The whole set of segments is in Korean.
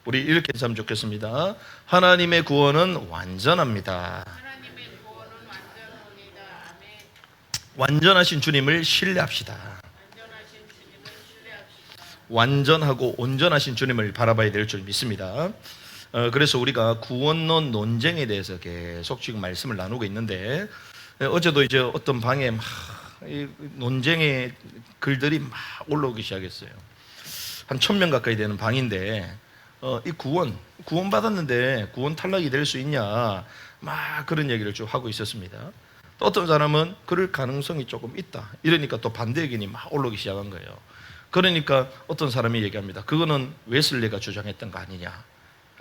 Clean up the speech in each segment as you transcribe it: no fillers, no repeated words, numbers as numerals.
우리 이렇게 했으면 좋겠습니다. 하나님의 구원은 완전합니다. 완전하신 주님을 신뢰합시다. 완전하고 온전하신 주님을 바라봐야 될 줄 믿습니다. 그래서 우리가 구원론 논쟁에 대해서 계속 지금 말씀을 나누고 있는데, 어제도 이제 어떤 방에 막 논쟁의 글들이 막 올라오기 시작했어요. 한 1000명 가까이 되는 방인데, 이 구원 받았는데 구원 탈락이 될 수 있냐, 막 그런 얘기를 쭉 하고 있었습니다. 또 어떤 사람은 그럴 가능성이 조금 있다, 이러니까 또 반대 의견이 막 올라오기 시작한 거예요. 그러니까 어떤 사람이 얘기합니다. 그거는 웨슬리가 주장했던 거 아니냐,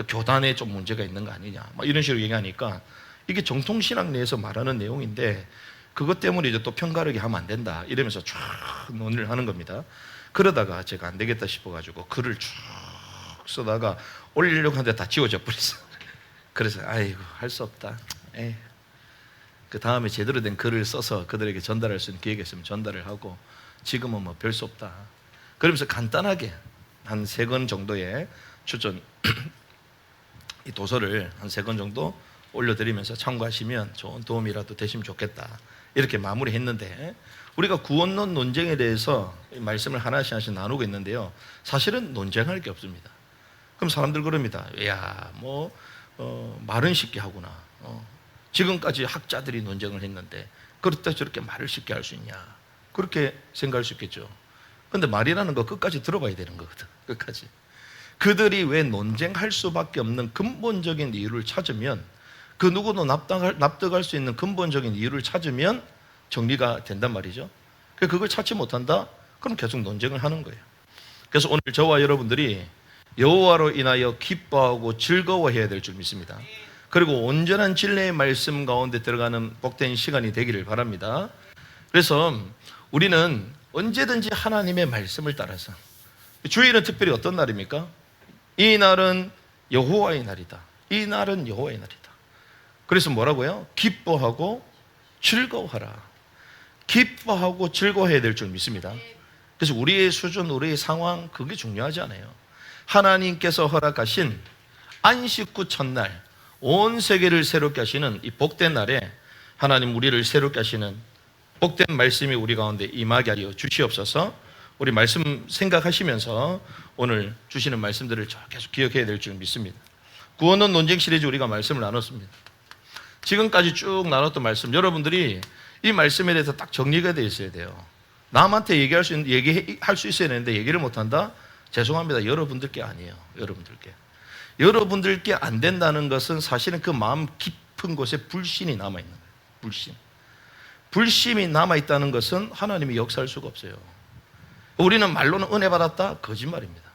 교단에 좀 문제가 있는 거 아니냐, 막 이런 식으로 얘기하니까, 이게 정통신학 내에서 말하는 내용인데 그것 때문에 이제 또 편가르기 하면 안 된다, 이러면서 쫙 논의를 하는 겁니다. 그러다가 제가 안 되겠다 싶어가지고 글을 쭉 쓰다가 올리려고 하는데 다 지워져 버렸어. 그래서 아이고, 할 수 없다. 그 다음에 제대로 된 글을 써서 그들에게 전달할 수 있는 기회가 있으면 전달을 하고, 지금은 뭐 별 수 없다. 그러면서 간단하게 한 3권 정도의 추천 이 도서를 한 3권 정도 올려드리면서 참고하시면 좋은 도움이라도 되시면 좋겠다, 이렇게 마무리했는데, 우리가 구원론 논쟁에 대해서 말씀을 하나씩 나누고 있는데요, 사실은 논쟁할 게 없습니다. 그럼 사람들 그럽니다. 야, 말은 쉽게 하구나. 지금까지 학자들이 논쟁을 했는데 그렇다 저렇게 말을 쉽게 할 수 있냐, 그렇게 생각할 수 있겠죠. 그런데 말이라는 거 끝까지 들어봐야 되는 거거든. 끝까지 그들이 왜 논쟁할 수밖에 없는 근본적인 이유를 찾으면, 그 누구도 납득할 수 있는 근본적인 이유를 찾으면 정리가 된단 말이죠. 그걸 찾지 못한다? 그럼 계속 논쟁을 하는 거예요. 그래서 오늘 저와 여러분들이 여호와로 인하여 기뻐하고 즐거워해야 될 줄 믿습니다. 그리고 온전한 진리의 말씀 가운데 들어가는 복된 시간이 되기를 바랍니다. 그래서 우리는 언제든지 하나님의 말씀을 따라서, 주일은 특별히 어떤 날입니까? 이 날은 여호와의 날이다. 이 날은 여호와의 날이다. 그래서 뭐라고요? 기뻐하고 즐거워하라. 기뻐하고 즐거워해야 될 줄 믿습니다. 그래서 우리의 수준, 우리의 상황, 그게 중요하지 않아요. 하나님께서 허락하신 안식 후 첫날, 온 세계를 새롭게 하시는 이 복된 날에 하나님 우리를 새롭게 하시는 복된 말씀이 우리 가운데 임하게 하여 주시옵소서. 우리 말씀 생각하시면서 오늘 주시는 말씀들을 계속 기억해야 될 줄 믿습니다. 구원론 논쟁 시리즈 우리가 말씀을 나눴습니다. 지금까지 쭉 나눴던 말씀, 여러분들이 이 말씀에 대해서 딱 정리가 되어 있어야 돼요. 남한테 얘기할 수 있어야 되는데 얘기를 못한다? 죄송합니다. 여러분들께 아니에요. 여러분들께 안 된다는 것은 사실은 그 마음 깊은 곳에 불신이 남아있는 거예요. 불심이 남아있다는 것은 하나님이 역사할 수가 없어요. 우리는 말로는 은혜 받았다? 거짓말입니다.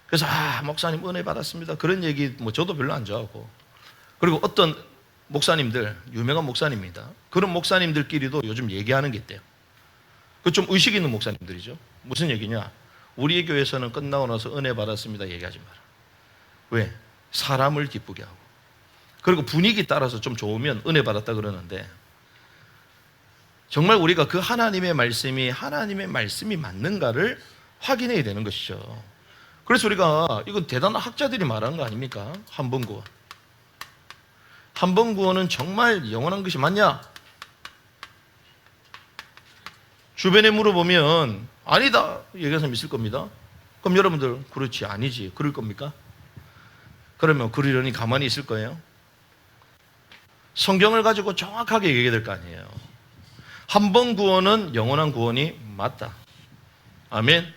그래서 목사님 은혜 받았습니다, 그런 얘기 저도 별로 안 좋아하고, 그리고 어떤 목사님들, 유명한 목사님입니다, 그런 목사님들끼리도 요즘 얘기하는 게 있대요. 그 좀 의식 있는 목사님들이죠. 무슨 얘기냐? 우리 교회에서는 끝나고 나서 은혜 받았습니다 얘기하지 마라. 왜? 사람을 기쁘게 하고, 그리고 분위기 따라서 좀 좋으면 은혜 받았다 그러는데, 정말 우리가 그 하나님의 말씀이 맞는가를 확인해야 되는 것이죠. 그래서 우리가, 이건 대단한 학자들이 말하는 거 아닙니까? 한 번 구원은 정말 영원한 것이 맞냐? 주변에 물어보면 아니다 얘기하는 사람 있을 겁니다. 그럼 여러분들, 그렇지, 아니지, 그럴 겁니까? 그러면 그러려니 가만히 있을 거예요? 성경을 가지고 정확하게 얘기해야 될 거 아니에요. 한 번 구원은 영원한 구원이 맞다. 아멘.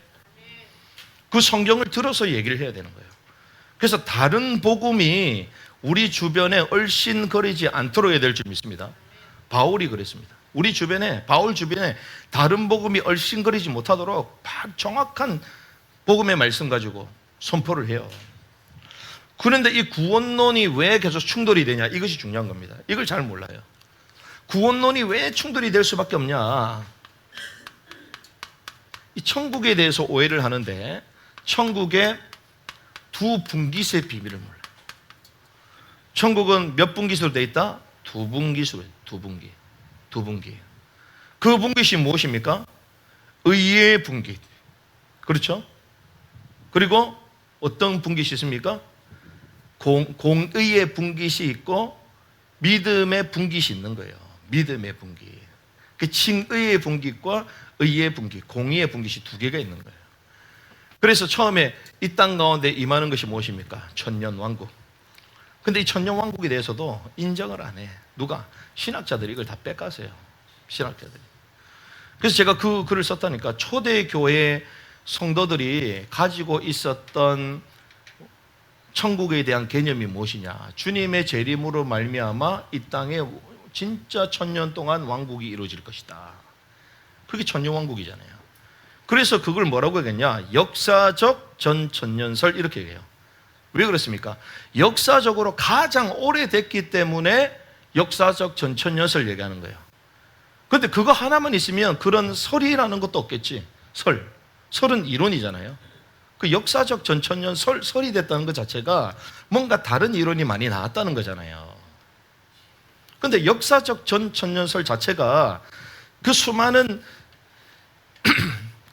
그 성경을 들어서 얘기를 해야 되는 거예요. 그래서 다른 복음이 우리 주변에 얼씬거리지 않도록 해야 될 줄 믿습니다. 바울이 그랬습니다. 바울 주변에 다른 복음이 얼씬거리지 못하도록 정확한 복음의 말씀 가지고 선포를 해요. 그런데 이 구원론이 왜 계속 충돌이 되냐, 이것이 중요한 겁니다. 이걸 잘 몰라요. 구원론이 왜 충돌이 될 수밖에 없냐? 이 천국에 대해서 오해를 하는데, 천국의 두 분기수의 비밀을 몰라요. 천국은 몇 분기수로 되어 있다? 두 분기수로, 두 분기. 그 분깃이 무엇입니까? 의의 분깃. 그렇죠? 그리고 어떤 분깃이 있습니까? 공의의 분깃이 있고 믿음의 분깃이 있는 거예요. 믿음의 분깃. 그 칭의의 분깃과 의의 분깃, 공의의 분깃이 두 개가 있는 거예요. 그래서 처음에 이 땅 가운데 임하는 것이 무엇입니까? 천년왕국. 근데 이 천년왕국에 대해서도 인정을 안 해. 누가? 신학자들이 이걸 다 뺏가세요. 신학자들이. 그래서 제가 그 글을 썼다니까. 초대교회 성도들이 가지고 있었던 천국에 대한 개념이 무엇이냐? 주님의 재림으로 말미암아 이 땅에 진짜 천년 동안 왕국이 이루어질 것이다. 그게 천년왕국이잖아요. 그래서 그걸 뭐라고 하겠냐? 역사적 전천년설 이렇게 얘기해요. 왜 그렇습니까? 역사적으로 가장 오래됐기 때문에 역사적 전천년설 얘기하는 거예요. 그런데 그거 하나만 있으면 그런 설이라는 것도 없겠지. 설은 이론이잖아요. 그 역사적 전천년 설이 됐다는 것 자체가 뭔가 다른 이론이 많이 나왔다는 거잖아요. 그런데 역사적 전천년설 자체가 그 수많은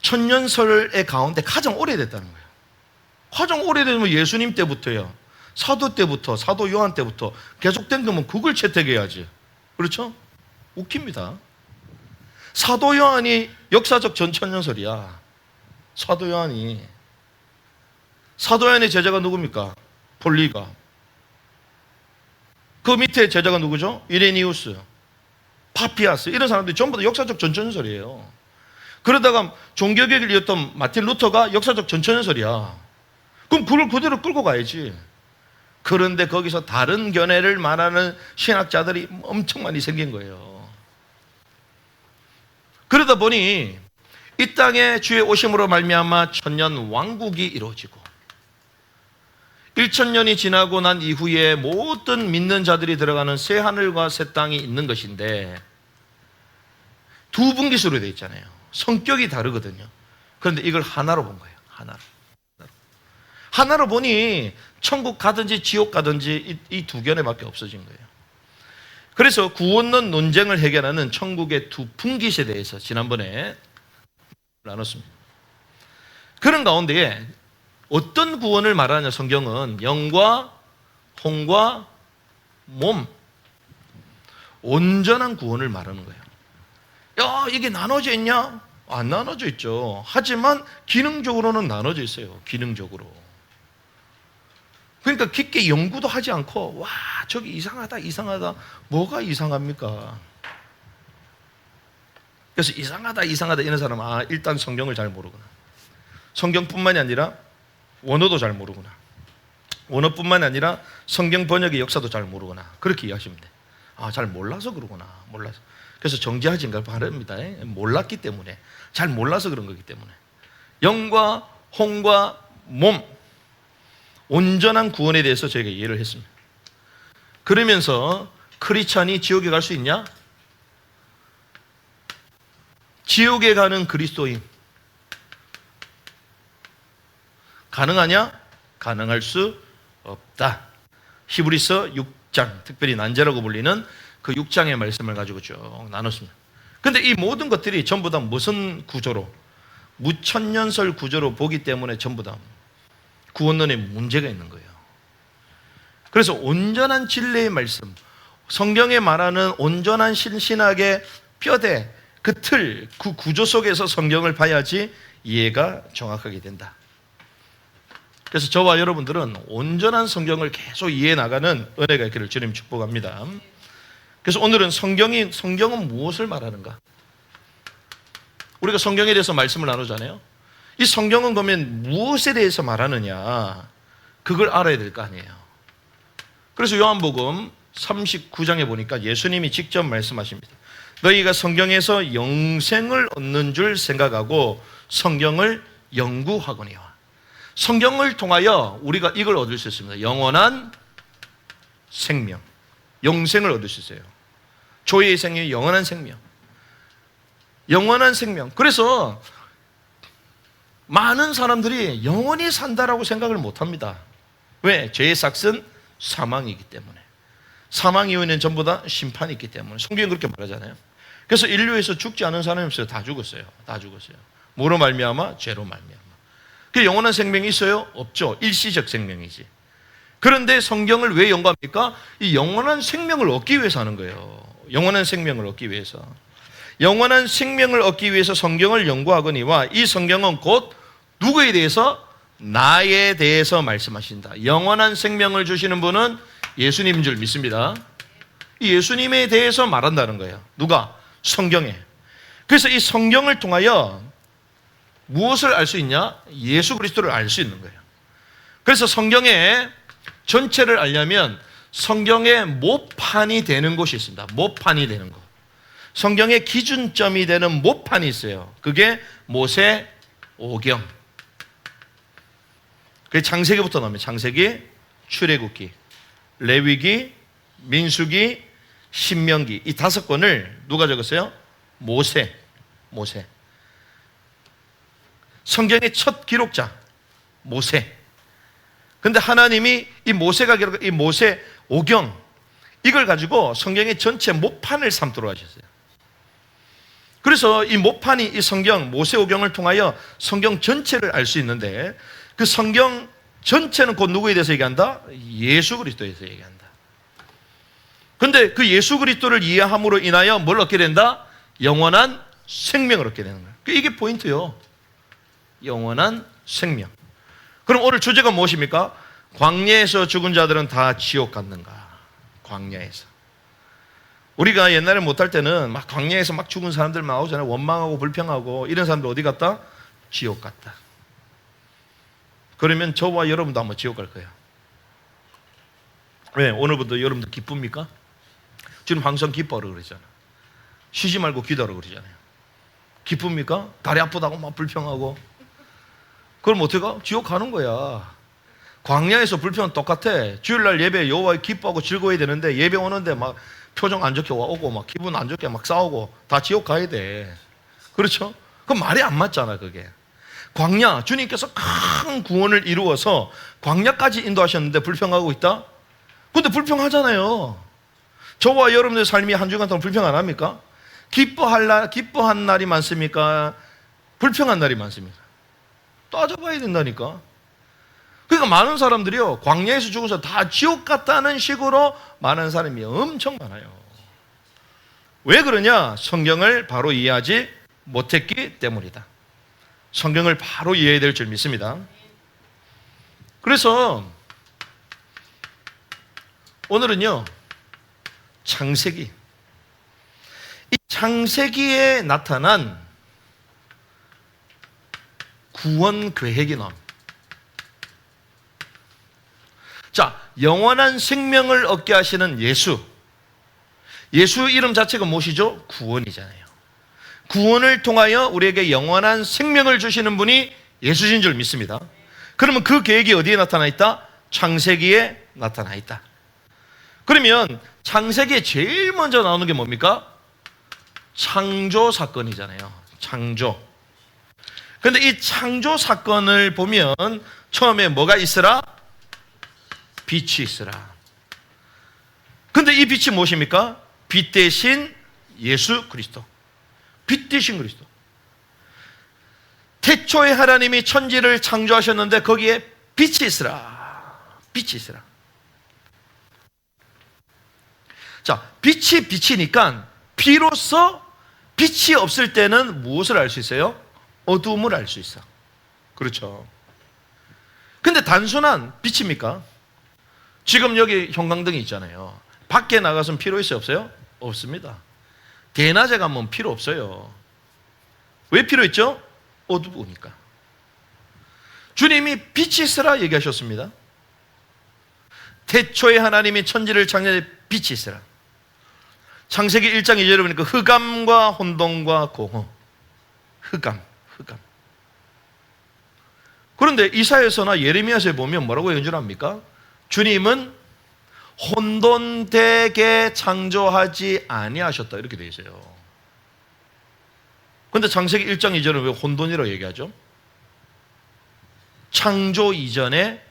천년설의 가운데 가장 오래됐다는 거예요. 가장 오래되면 예수님 때부터요. 사도 때부터, 사도 요한 때부터 계속된 거면 그걸 채택해야지. 그렇죠? 웃깁니다. 사도 요한이 역사적 전천년설이야. 사도 요한의 제자가 누굽니까? 폴리가. 그 밑에 제자가 누구죠? 이레니우스, 파피아스, 이런 사람들이 전부 다 역사적 전천년설이에요. 그러다가 종교개혁을 이었던 마틴 루터가 역사적 전천년설이야. 그럼 그걸 그대로 끌고 가야지. 그런데 거기서 다른 견해를 말하는 신학자들이 엄청 많이 생긴 거예요. 그러다 보니 이 땅에 주의 오심으로 말미암아 천년 왕국이 이루어지고 1000년이 지나고 난 이후에 모든 믿는 자들이 들어가는 새 하늘과 새 땅이 있는 것인데 두 분깃으로 되어 있잖아요. 성격이 다르거든요. 그런데 이걸 하나로 본 거예요. 하나로 보니 천국 가든지 지옥 가든지 이 두 견해밖에 없어진 거예요. 그래서 구원론 논쟁을 해결하는 천국의 두 분깃에 대해서 지난번에 나눴습니다. 그런 가운데에 어떤 구원을 말하냐? 성경은 영과 혼과 몸, 온전한 구원을 말하는 거예요. 야, 이게 나눠져 있냐? 안 나눠져 있죠. 하지만 기능적으로는 나눠져 있어요. 기능적으로. 그러니까 깊게 연구도 하지 않고 와, 저기 이상하다. 뭐가 이상합니까? 그래서 이상하다 이런 사람은 일단 성경을 잘 모르구나. 성경뿐만이 아니라 원어도 잘 모르구나. 원어뿐만 아니라 성경 번역의 역사도 잘 모르구나. 그렇게 이해하시면 돼. 잘 몰라서 그러구나. 몰라서. 그래서 정지하진가 바랍니다. 몰랐기 때문에. 잘 몰라서 그런 거기 때문에. 영과 혼과 몸, 온전한 구원에 대해서 저희가 이해를 했습니다. 그러면서 크리스찬이 지옥에 갈 수 있냐? 지옥에 가는 그리스도인 가능하냐? 가능할 수 없다. 히브리서 6장, 특별히 난제라고 불리는 그 6장의 말씀을 가지고 쭉 나눴습니다. 그런데 이 모든 것들이 전부 다 무슨 구조로? 무천년설 구조로 보기 때문에 전부 다 구원론에 문제가 있는 거예요. 그래서 온전한 진리의 말씀, 성경에 말하는 온전한 신학의 뼈대, 그 틀, 그 구조 속에서 성경을 봐야지 이해가 정확하게 된다. 그래서 저와 여러분들은 온전한 성경을 계속 이해해 나가는 은혜가 있기를 주님 축복합니다. 그래서 오늘은 성경은 무엇을 말하는가? 우리가 성경에 대해서 말씀을 나누잖아요. 이 성경은 그러면 무엇에 대해서 말하느냐? 그걸 알아야 될 거 아니에요. 그래서 요한복음 39장에 보니까 예수님이 직접 말씀하십니다. 너희가 성경에서 영생을 얻는 줄 생각하고 성경을 연구하거니와. 성경을 통하여 우리가 이걸 얻을 수 있습니다. 영원한 생명, 영생을 얻을 수 있어요. 조의 생명이 영원한 생명, 영원한 생명. 그래서 많은 사람들이 영원히 산다라고 생각을 못합니다. 왜? 죄의 삭은 사망이기 때문에. 사망 이후에는 전부 다 심판이 있기 때문에. 성경은 그렇게 말하잖아요. 그래서 인류에서 죽지 않은 사람이 없어요. 다 죽었어요. 뭐로 말미암아? 죄로 말미암아. 그 영원한 생명이 있어요? 없죠. 일시적 생명이지. 그런데 성경을 왜 연구합니까? 이 영원한 생명을 얻기 위해서 하는 거예요. 영원한 생명을 얻기 위해서. 영원한 생명을 얻기 위해서 성경을 연구하거니와 이 성경은 곧 누구에 대해서? 나에 대해서 말씀하신다. 영원한 생명을 주시는 분은 예수님인 줄 믿습니다. 이 예수님에 대해서 말한다는 거예요. 누가? 성경에. 그래서 이 성경을 통하여 무엇을 알 수 있냐? 예수 그리스도를 알 수 있는 거예요. 그래서 성경의 전체를 알려면 성경의 모판이 되는 곳이 있습니다. 모판이 되는 것. 성경의 기준점이 되는 모판이 있어요. 그게 모세 오경. 그게 창세기부터 나옵니다. 창세기, 출애굽기, 레위기, 민수기, 신명기. 이 5권을 누가 적었어요? 모세. 성경의 첫 기록자 모세. 근데 하나님이 이 모세가 기록한 이 모세 오경, 이걸 가지고 성경의 전체 모판을 삼도록 하셨어요. 그래서 이 모판이 이 성경 모세 오경을 통하여 성경 전체를 알 수 있는데, 그 성경 전체는 곧 누구에 대해서 얘기한다? 예수 그리스도에 대해서 얘기한다. 근데 그 예수 그리스도를 이해함으로 인하여 뭘 얻게 된다? 영원한 생명을 얻게 되는 거예요. 이게 포인트요. 영원한 생명. 그럼 오늘 주제가 무엇입니까? 광야에서 죽은 자들은 다 지옥 갔는가? 광야에서. 우리가 옛날에 못할 때는 막 광야에서 막 죽은 사람들 나오잖아요. 원망하고 불평하고 이런 사람들 어디 갔다? 지옥 갔다. 그러면 저와 여러분도 한번 지옥 갈 거예요. 왜? 오늘부터 여러분들 기쁩니까? 지금 항상 기뻐하라 그러잖아요. 쉬지 말고 기도하라 그러잖아요. 기쁩니까? 다리 아프다고 막 불평하고. 그럼 어떻게 가? 지옥 가는 거야. 광야에서 불평은 똑같아. 주일날 예배 여호와 기뻐하고 즐거워야 되는데 예배 오는데 막 표정 안 좋게 오고 막 기분 안 좋게 막 싸우고 다 지옥 가야 돼. 그렇죠? 그럼 말이 안 맞잖아 그게. 광야, 주님께서 큰 구원을 이루어서 광야까지 인도하셨는데 불평하고 있다? 근데 불평하잖아요. 저와 여러분들의 삶이 한 주간 동안 불평 안 합니까? 기뻐한 날이 많습니까? 불평한 날이 많습니까? 따져봐야 된다니까. 그러니까 많은 사람들이요, 광야에서 죽어서 다 지옥 갔다는 식으로 많은 사람이 엄청 많아요. 왜 그러냐? 성경을 바로 이해하지 못했기 때문이다. 성경을 바로 이해해야 될 줄 믿습니다. 그래서 오늘은요, 창세기. 이 창세기에 나타난 구원 계획이 나옵니다. 자, 영원한 생명을 얻게 하시는 예수. 예수 이름 자체가 무엇이죠? 구원이잖아요. 구원을 통하여 우리에게 영원한 생명을 주시는 분이 예수신 줄 믿습니다. 그러면 그 계획이 어디에 나타나 있다? 창세기에 나타나 있다. 그러면 창세기에 제일 먼저 나오는 게 뭡니까? 창조 사건이잖아요. 창조. 근데 이 창조 사건을 보면 처음에 뭐가 있으라? 빛이 있으라. 근데 이 빛이 무엇입니까? 빛 대신 예수 그리스도. 빛 대신 그리스도. 태초에 하나님이 천지를 창조하셨는데 거기에 빛이 있으라. 빛이 있으라. 자, 빛이 빛이니까 비로소 빛이 없을 때는 무엇을 알 수 있어요? 어두움을 알 수 있어. 그렇죠. 근데 단순한 빛입니까? 지금 여기 형광등이 있잖아요. 밖에 나가서는 필요 있어요? 없어요? 없습니다. 대낮에 가면 필요 없어요. 왜 필요 있죠? 어두우니까. 주님이 빛이 있으라 얘기하셨습니다. 태초에 하나님이 천지를 창조해 빛이 있으라. 창세기 1장 2절에 보니까 흑암과 혼돈과 공허. 흑암. 그런데 이사야서나 예레미야서에 보면 뭐라고 연주합니까? 주님은 혼돈되게 창조하지 아니하셨다 이렇게 되어 있어요. 그런데 창세기 1장 2절은 왜 혼돈이라고 얘기하죠? 창조 이전에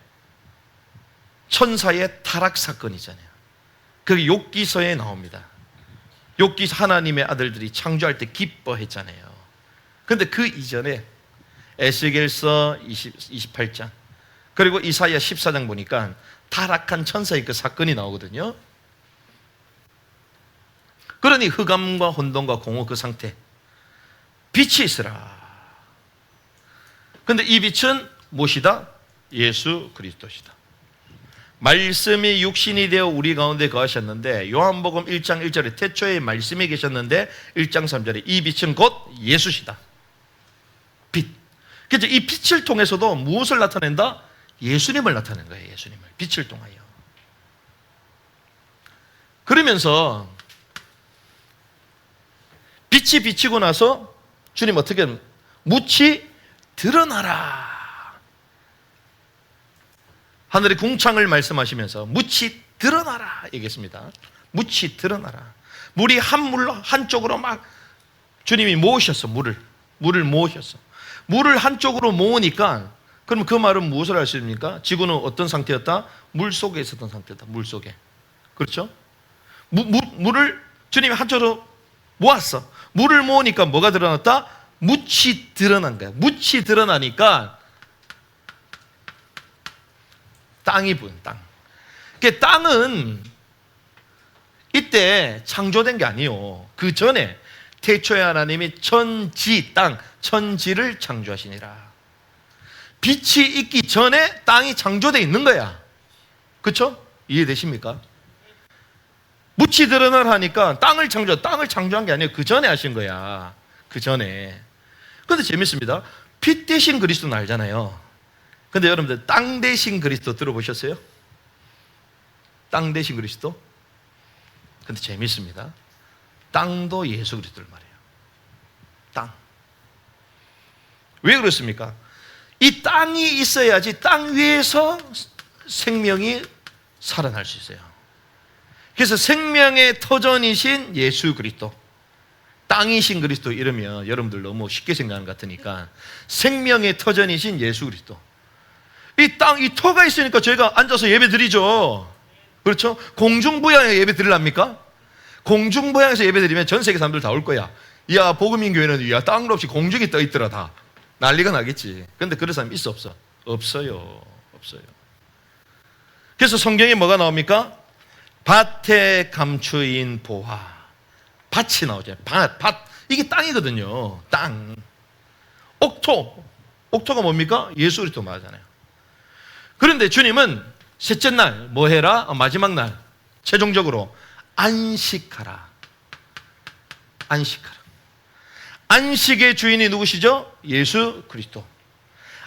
천사의 타락 사건이잖아요. 그게 욥기서에 나옵니다. 욥기 하나님의 아들들이 창조할 때 기뻐했잖아요. 그런데 그 이전에 에스겔서 28장 그리고 이사야 14장 보니까 타락한 천사의 그 사건이 나오거든요. 그러니 흑암과 혼돈과 공허 그 상태, 빛이 있으라. 근데 이 빛은 무엇이다? 예수 그리스도시다. 말씀이 육신이 되어 우리 가운데 거하셨는데, 요한복음 1장 1절에 태초에 말씀이 계셨는데 1장 3절에 이 빛은 곧 예수시다. 빛. 그래서 이 빛을 통해서도 무엇을 나타낸다? 예수님을 나타낸 거예요. 예수님을. 빛을 통하여. 그러면서 빛이 비치고 나서 주님 어떻게 하면 묻히 드러나라. 하늘의 궁창을 말씀하시면서 묻히 드러나라 얘기했습니다. 묻히 드러나라. 물이 한쪽으로 막 주님이 모으셨어. 물을 모으셨어. 물을 한쪽으로 모으니까, 그럼 그 말은 무엇을 할 수 있습니까? 지구는 어떤 상태였다? 물 속에 있었던 상태였다. 물 속에. 그렇죠? 물을 주님이 한쪽으로 모았어. 물을 모으니까 뭐가 드러났다? 묻히 드러난 거야. 묻히 드러나니까 땅이 보인 땅. 그 땅은 이때 창조된 게 아니요. 그 전에 태초에 하나님이 천지, 땅, 천지를 창조하시니라. 빛이 있기 전에 땅이 창조되어 있는 거야. 그렇죠? 이해되십니까? 묻히 드러나라 하니까 땅을 창조한 게 아니에요. 그 전에 하신 거야. 그 전에. 근데 재밌습니다. 빛 대신 그리스도는 알잖아요. 근데 여러분들 땅 대신 그리스도 들어보셨어요? 땅 대신 그리스도? 근데 재밌습니다. 땅도 예수 그리스도를 말해요. 땅. 왜 그렇습니까? 이 땅이 있어야지 땅 위에서 생명이 살아날 수 있어요. 그래서 생명의 터전이신 예수 그리스도, 땅이신 그리스도 이러면 여러분들 너무 쉽게 생각하는 것 같으니까 생명의 터전이신 예수 그리스도. 이 땅, 이 터가 있으니까 저희가 앉아서 예배 드리죠. 그렇죠? 공중부양에 예배 드리랍니까? 공중부양에서 예배 드리면 전 세계 사람들 다 올 거야. 야, 복음인교회는 야, 땅도 없이 공중에 떠 있더라. 다 난리가 나겠지. 근데 그런 사람 있어 없어? 없어요. 없어요. 그래서 성경에 뭐가 나옵니까? 밭에 감추인 보화. 밭이 나오죠. 밭. 이게 땅이거든요. 땅. 옥토가 뭡니까? 예수 그리스도 말하잖아요. 그런데 주님은 셋째 날 뭐 해라? 마지막 날 최종적으로 안식하라. 안식하라. 안식의 주인이 누구시죠? 예수 그리스도.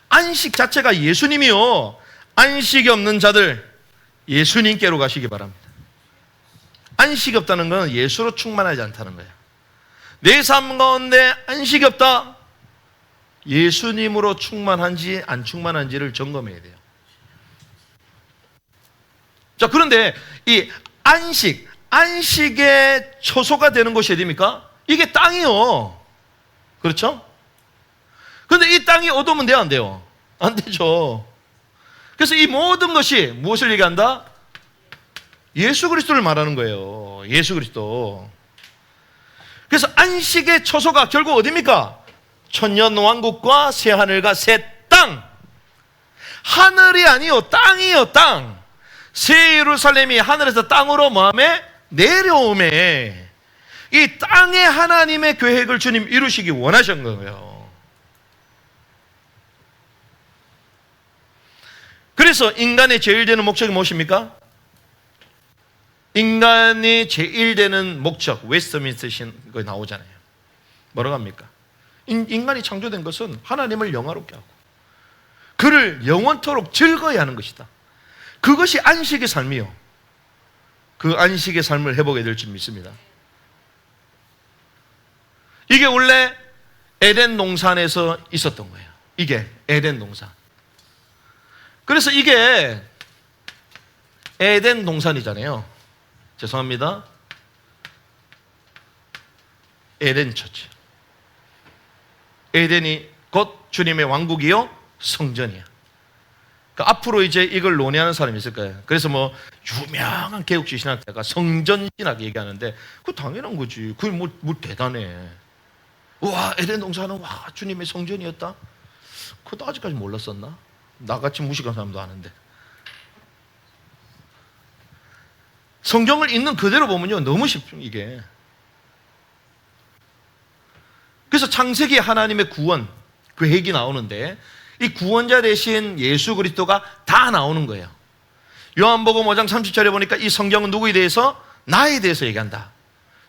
안식 자체가 예수님이요. 안식이 없는 자들 예수님께로 가시기 바랍니다. 안식이 없다는 것은 예수로 충만하지 않다는 거예요. 내 삶 가운데 안식이 없다. 예수님으로 충만한지 안 충만한지를 점검해야 돼요. 자, 그런데 이 안식의 초소가 되는 것이 어디입니까? 이게 땅이요. 그렇죠? 그런데 이 땅이 얻으면 돼요, 안 돼요? 안 되죠. 그래서 이 모든 것이 무엇을 얘기한다? 예수 그리스도를 말하는 거예요. 예수 그리스도. 그래서 안식의 초소가 결국 어디입니까? 천년 왕국과 새 하늘과 새 땅. 하늘이 아니요, 땅이요, 땅. 새 예루살렘이 하늘에서 땅으로 뭐하매? 내려오매. 이 땅에 하나님의 계획을 주님 이루시기 원하신 거예요. 그래서 인간의 제일 되는 목적이 무엇입니까? 인간이 제일 되는 목적, 웨스트민스터 거 나오잖아요. 뭐라고 합니까? 인간이 창조된 것은 하나님을 영화롭게 하고 그를 영원토록 즐거워야 하는 것이다. 그것이 안식의 삶이요. 그 안식의 삶을 회복해야 될 줄 믿습니다. 이게 원래 에덴 동산에서 있었던 거예요. 이게 에덴 동산. 그래서 이게 에덴 동산이잖아요. 죄송합니다. 에덴 처치. 에덴이 곧 주님의 왕국이요, 성전이야. 그러니까 앞으로 이제 이걸 논의하는 사람이 있을 거예요. 그래서 뭐 유명한 개혁주의 신학자가 성전 신학 얘기하는데 그거 당연한 거지. 그게 뭐 대단해. 와, 에덴 동산은 와 주님의 성전이었다. 그것도 아직까지 몰랐었나? 나같이 무식한 사람도 아는데. 성경을 있는 그대로 보면요, 너무 쉽죠, 이게. 그래서 창세기에 하나님의 구원, 그 얘기 나오는데, 이 구원자 대신 예수 그리스도가 다 나오는 거예요. 요한복음 5장 30절에 보니까 이 성경은 누구에 대해서? 나에 대해서 얘기한다.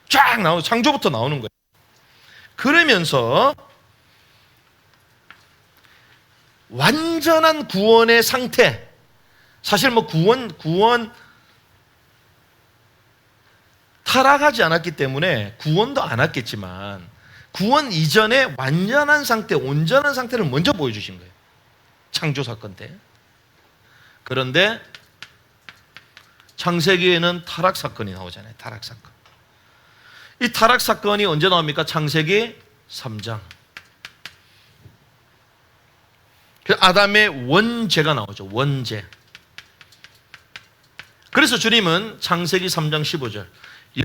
쫙 나오고, 창조부터 나오는 거예요. 그러면서 완전한 구원의 상태, 사실 뭐 구원 타락하지 않았기 때문에 구원도 안 왔겠지만, 구원 이전에 완전한 상태, 온전한 상태를 먼저 보여주신 거예요. 창조 사건 때. 그런데 창세기에는 타락 사건이 나오잖아요. 타락 사건. 이 타락 사건이 언제 나옵니까? 창세기 3장. 아담의 원죄가 나오죠. 원죄. 그래서 주님은 창세기 3장 15절,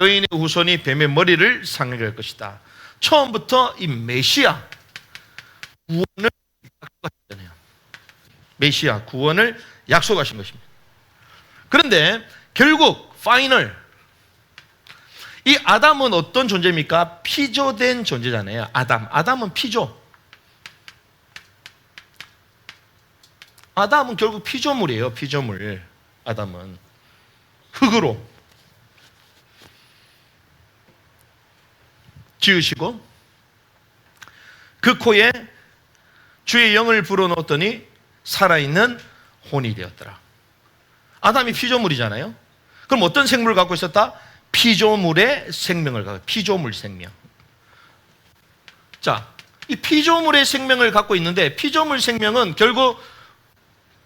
여인의 후손이 뱀의 머리를 상하게 할 것이다. 처음부터 이 메시아 구원을 약속하셨잖아요. 메시아 구원을 약속하신 것입니다. 그런데 결국 파이널, 이 아담은 어떤 존재입니까? 피조된 존재잖아요. 아담은 피조. 아담은 결국 피조물이에요. 피조물. 아담은 흙으로 지으시고 그 코에 주의 영을 불어넣었더니 살아있는 혼이 되었더라. 아담이 피조물이잖아요. 그럼 어떤 생물을 갖고 있었다? 피조물의 생명을 갖고, 피조물 생명. 자, 이 피조물의 생명을 갖고 있는데, 피조물 생명은 결국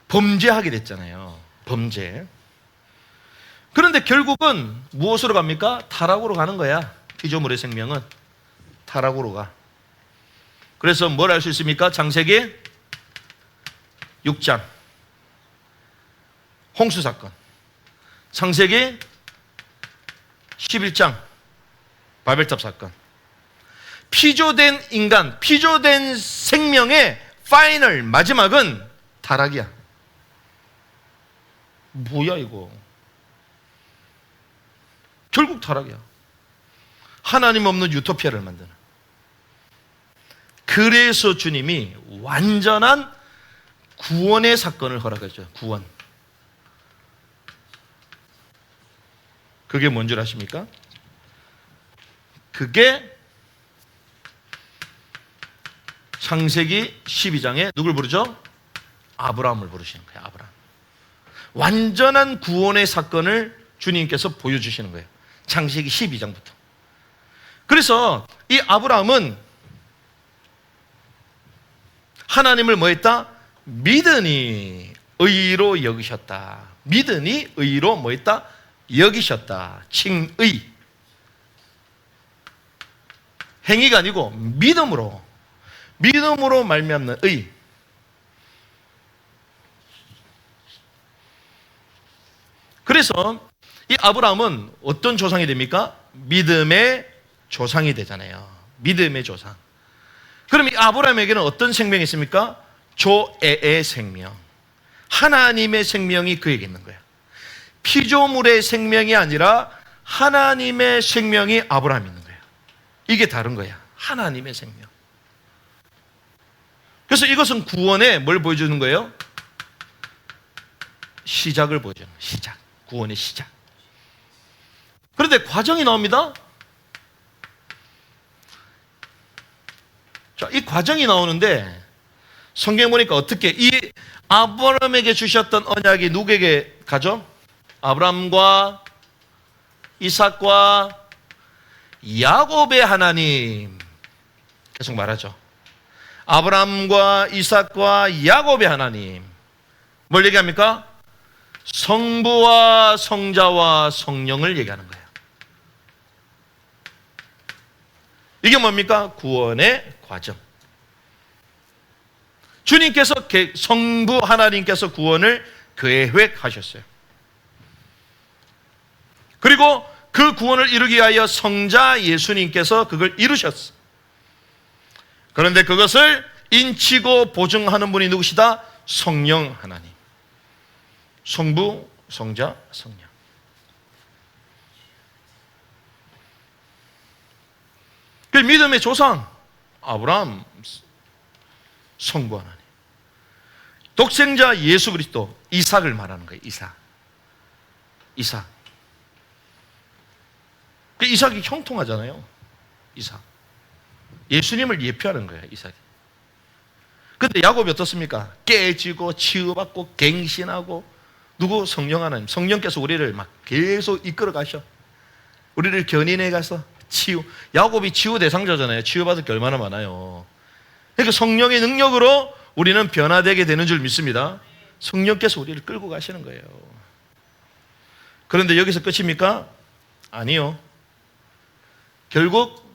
범죄하게 됐잖아요. 범죄. 그런데 결국은 무엇으로 갑니까? 타락으로 가는 거야. 피조물의 생명은 타락으로 가. 그래서 뭘 알 수 있습니까? 창세기 6장 홍수 사건, 창세기 11장 바벨탑 사건. 피조된 인간, 피조된 생명의 파이널, 마지막은 타락이야. 뭐야 이거? 결국 타락이야. 하나님 없는 유토피아를 만드는. 그래서 주님이 완전한 구원의 사건을 허락했죠. 구원. 그게 뭔 줄 아십니까? 그게 창세기 12장에 누굴 부르죠? 아브라함을 부르시는 거예요. 아브라함. 완전한 구원의 사건을 주님께서 보여주시는 거예요. 창세기 12장부터. 그래서 이 아브라함은 하나님을 뭐 했다? 믿으니 의로 여기셨다. 믿으니 의로 뭐 했다? 여기셨다. 칭의. 행위가 아니고 믿음으로 말미암는 의. 그래서 이 아브라함은 어떤 조상이 됩니까? 믿음의 조상이 되잖아요. 믿음의 조상. 그럼 이 아브라함에게는 어떤 생명이 있습니까? 조애의 생명. 하나님의 생명이 그에게 있는 거예요. 피조물의 생명이 아니라 하나님의 생명이 아브라함에 있는 거예요. 이게 다른 거야. 하나님의 생명. 그래서 이것은 구원의 뭘 보여주는 거예요? 시작을 보여주는 거예요. 시작. 구원의 시작. 그런데 과정이 나옵니다. 자, 이 과정이 나오는데 성경 보니까 어떻게 이 아브라함에게 주셨던 언약이 누구에게 가죠? 아브라함과 이삭과 야곱의 하나님. 계속 말하죠. 아브라함과 이삭과 야곱의 하나님. 뭘 얘기합니까? 성부와 성자와 성령을 얘기하는 거예요. 이게 뭡니까? 구원의 과정. 주님께서 성부 하나님께서 구원을 계획하셨어요. 그리고 그 구원을 이루기 위하여 성자 예수님께서 그걸 이루셨어. 그런데 그것을 인치고 보증하는 분이 누구시다? 성령 하나님. 성부, 성자, 성령. 그 믿음의 조상 아브라함, 성부 하나님. 독생자 예수 그리스도, 이삭을 말하는 거예요. 이삭. 그 이삭이 형통하잖아요. 이삭. 예수님을 예표하는 거예요. 이삭이. 근데 야곱이 어떻습니까? 깨지고 치유받고 갱신하고, 누구? 성령 하나님. 성령께서 우리를 막 계속 이끌어 가셔. 우리를 견인해 가서 치유. 야곱이 치유 대상자잖아요. 치유받을 게 얼마나 많아요. 그러니까 성령의 능력으로 우리는 변화되게 되는 줄 믿습니다. 성령께서 우리를 끌고 가시는 거예요. 그런데 여기서 끝입니까? 아니요. 결국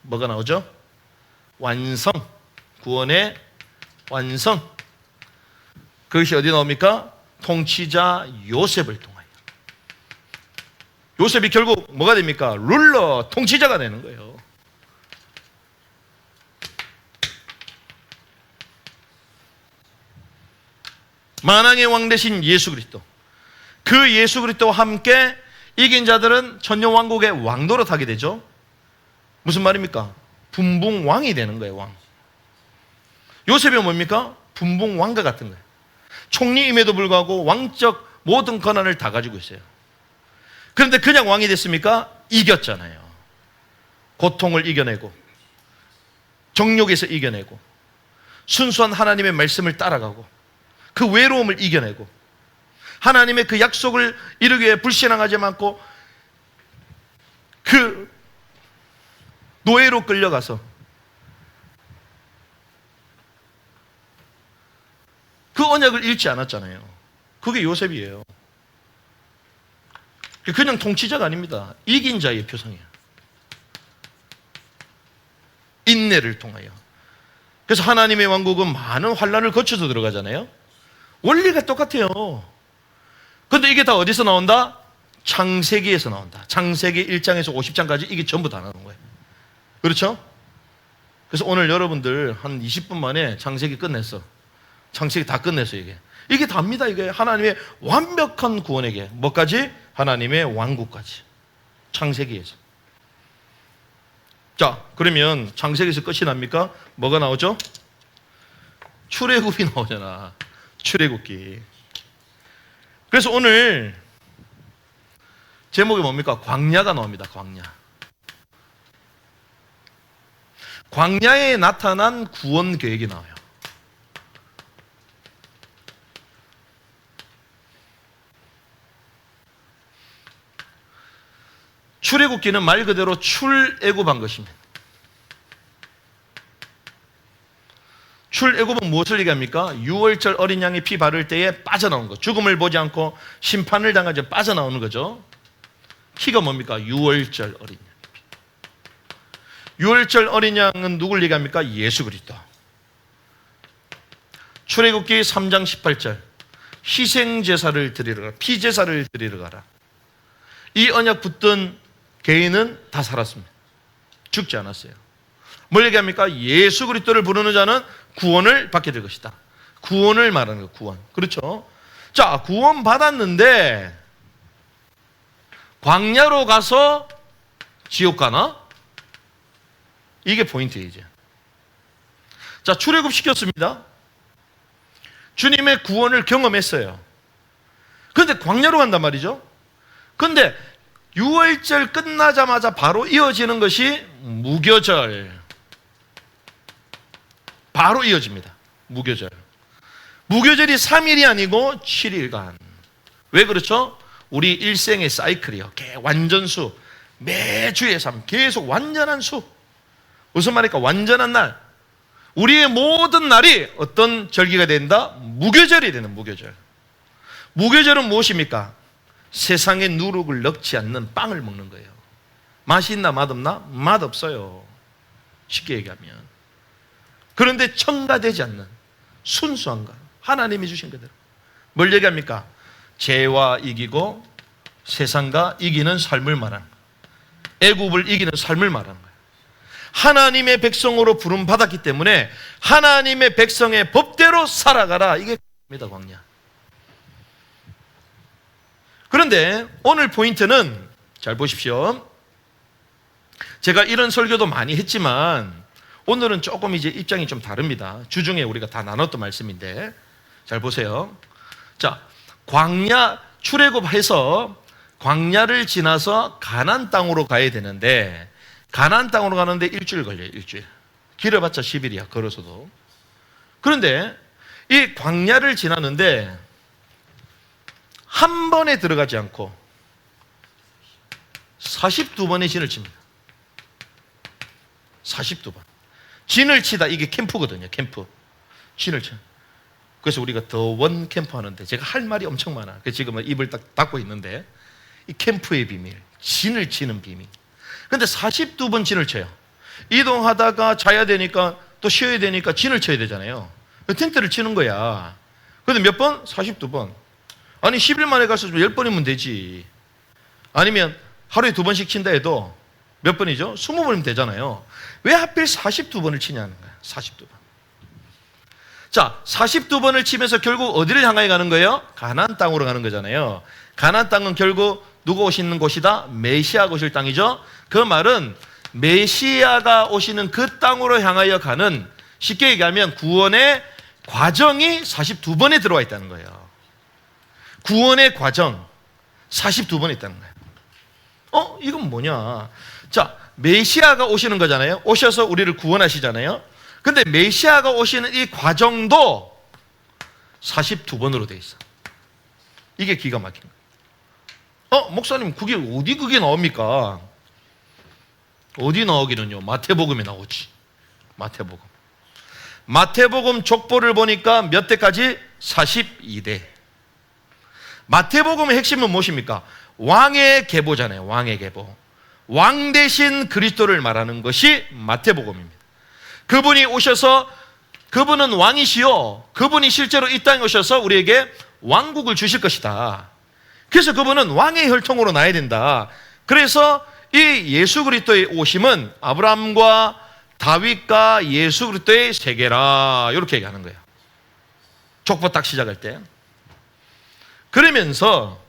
뭐가 나오죠? 완성. 구원의 완성. 그것이 어디 나옵니까? 통치자 요셉을 통하여. 요셉이 결국 뭐가 됩니까? 룰러, 통치자가 되는 거예요. 만왕의 왕 되신 예수 그리스도. 그 예수 그리스도와 함께 이긴 자들은 천년왕국의 왕도로 타게 되죠. 무슨 말입니까? 분봉왕이 되는 거예요. 왕. 요셉이 뭡니까? 분봉왕과 같은 거예요. 총리임에도 불구하고 왕적 모든 권한을 다 가지고 있어요. 그런데 그냥 왕이 됐습니까? 이겼잖아요. 고통을 이겨내고, 정욕에서 이겨내고, 순수한 하나님의 말씀을 따라가고, 그 외로움을 이겨내고, 하나님의 그 약속을 이루기 위해 불신앙하지 않고 그 노예로 끌려가서 그 언약을 잃지 않았잖아요. 그게 요셉이에요. 그냥 통치자가 아닙니다. 이긴 자의 표상이에요. 인내를 통하여. 그래서 하나님의 왕국은 많은 환난을 거쳐서 들어가잖아요. 원리가 똑같아요. 근데 이게 다 어디서 나온다? 창세기에서 나온다. 창세기 1장에서 50장까지 이게 전부 다 나오는 거예요. 그렇죠? 그래서 오늘 여러분들 한 20분 만에 창세기 끝냈어. 창세기 다 끝냈어. 이게 답니다. 이게 하나님의 완벽한 구원에게 뭐까지? 하나님의 왕국까지. 창세기에서. 자, 그러면 창세기에서 끝이 납니까? 뭐가 나오죠? 출애굽이 나오잖아. 출애굽기. 그래서 오늘 제목이 뭡니까? 광야가 나옵니다. 광야. 광야에 나타난 구원 계획이 나와요. 출애굽기는 말 그대로 출애굽한 것입니다. 출애굽은 무엇을 얘기합니까? 6월절 어린 양이 피 바를 때에 빠져나온 것. 죽음을 보지 않고 심판을 당하지 빠져나오는 거죠. 피가 뭡니까? 6월절 어린 양. 6월절 어린 양은 누굴 얘기합니까? 예수 그리스도. 출애굽기 3장 18절. 희생제사를 드리러 가라. 피제사를 드리러 가라. 이 언약 붙든 개인은 다 살았습니다. 죽지 않았어요. 뭘 얘기합니까? 예수 그리스도를 부르는 자는 구원을 받게 될 것이다. 구원을 말하는 거예요. 구원. 그렇죠? 자, 구원 받았는데 광야로 가서 지옥 가나? 이게 포인트예요. 이제. 자, 출애굽 시켰습니다. 주님의 구원을 경험했어요. 그런데 광야로 간단 말이죠. 그런데 6월절 끝나자마자 바로 이어지는 것이 무교절. 바로 이어집니다. 무교절. 무교절이 3일이 아니고 7일간. 왜 그렇죠? 우리 일생의 사이클이요. 완전수. 매주의 삶. 계속 완전한 수. 무슨 말일까? 완전한 날. 우리의 모든 날이 어떤 절기가 된다? 무교절이 되는 무교절. 무교절은 무엇입니까? 세상의 누룩을 넣지 않는 빵을 먹는 거예요. 맛이 있나 맛없나? 맛없어요. 쉽게 얘기하면. 그런데 첨가되지 않는 순수한가? 하나님이 주신 그대로. 뭘 얘기합니까? 죄와 이기고 세상과 이기는 삶을 말하는 거예요. 애굽을 이기는 삶을 말하는 거예요. 하나님의 백성으로 부름받았기 때문에 하나님의 백성의 법대로 살아가라. 이게 광야입니다. 광야. 그런데 오늘 포인트는 잘 보십시오. 제가 이런 설교도 많이 했지만 오늘은 조금 이제 입장이 좀 다릅니다. 주중에 우리가 다 나눴던 말씀인데 잘 보세요. 자, 광야 출애굽해서 광야를 지나서 가나안 땅으로 가야 되는데 가나안 땅으로 가는데 일주일 걸려요. 일주일. 길어봤자 10일이야. 걸어서도. 그런데 이 광야를 지나는데 한 번에 들어가지 않고 42번의 진을 칩니다. 42번. 진을 치다. 이게 캠프거든요. 캠프. 진을 쳐. 그래서 우리가 더 원 캠프 하는데 제가 할 말이 엄청 많아. 그래서 지금은 입을 딱 닫고 있는데 이 캠프의 비밀, 진을 치는 비밀. 근데 42번 진을 쳐요. 이동하다가 자야 되니까 또 쉬어야 되니까 진을 쳐야 되잖아요. 텐트를 치는 거야. 근데 몇 번? 42번. 아니 10일 만에 가서 10번이면 되지. 아니면 하루에 2번씩 친다 해도 몇 번이죠? 20번이면 되잖아요. 왜 하필 42번을 치냐는 거야. 42번. 자, 42번을 치면서 결국 어디를 향하여 가는 거예요? 가나안 땅으로 가는 거잖아요. 가나안 땅은 결국 누가 오시는 곳이다? 메시아가 오실 땅이죠. 그 말은 메시아가 오시는 그 땅으로 향하여 가는, 쉽게 얘기하면 구원의 과정이 42번에 들어와 있다는 거예요. 구원의 과정 42번에 있다는 거예요. 이건 뭐냐? 자, 메시아가 오시는 거잖아요. 오셔서 우리를 구원하시잖아요. 근데 메시아가 오시는 이 과정도 42번으로 돼 있어. 이게 기가 막힌 거예요. 목사님, 그게 나옵니까? 어디 나오기는요? 마태복음에 나오지. 마태복음 족보를 보니까 몇 대까지? 42대. 마태복음의 핵심은 무엇입니까? 왕의 계보잖아요. 왕의 계보. 왕 대신 그리스도를 말하는 것이 마태복음입니다. 그분이 오셔서, 그분은 왕이시요, 그분이 실제로 이 땅에 오셔서 우리에게 왕국을 주실 것이다. 그래서 그분은 왕의 혈통으로 나야 된다. 그래서 이 예수 그리스도의 오심은 아브라함과 다윗과 예수 그리스도의 세계라, 이렇게 얘기하는 거예요. 족보 딱 시작할 때. 그러면서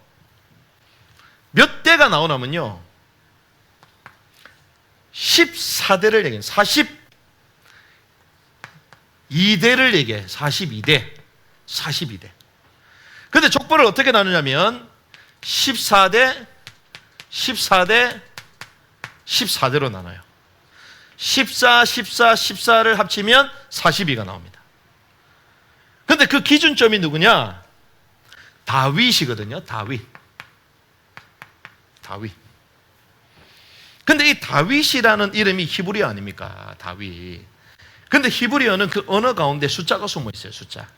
몇 대가 나오냐면요, 14대를 얘기해요. 42대를 얘기해. 42대. 근데 족보를 어떻게 나누냐면 14대 14대로 나눠요. 14를 합치면 42가 나옵니다. 근데 그 기준점이 누구냐? 다윗이거든요. 다윗. 근데 이 다윗이라는 이름이 히브리어 아닙니까? 다윗. 근데 히브리어는 그 언어 가운데 숫자가 숨어 있어요. 숫자.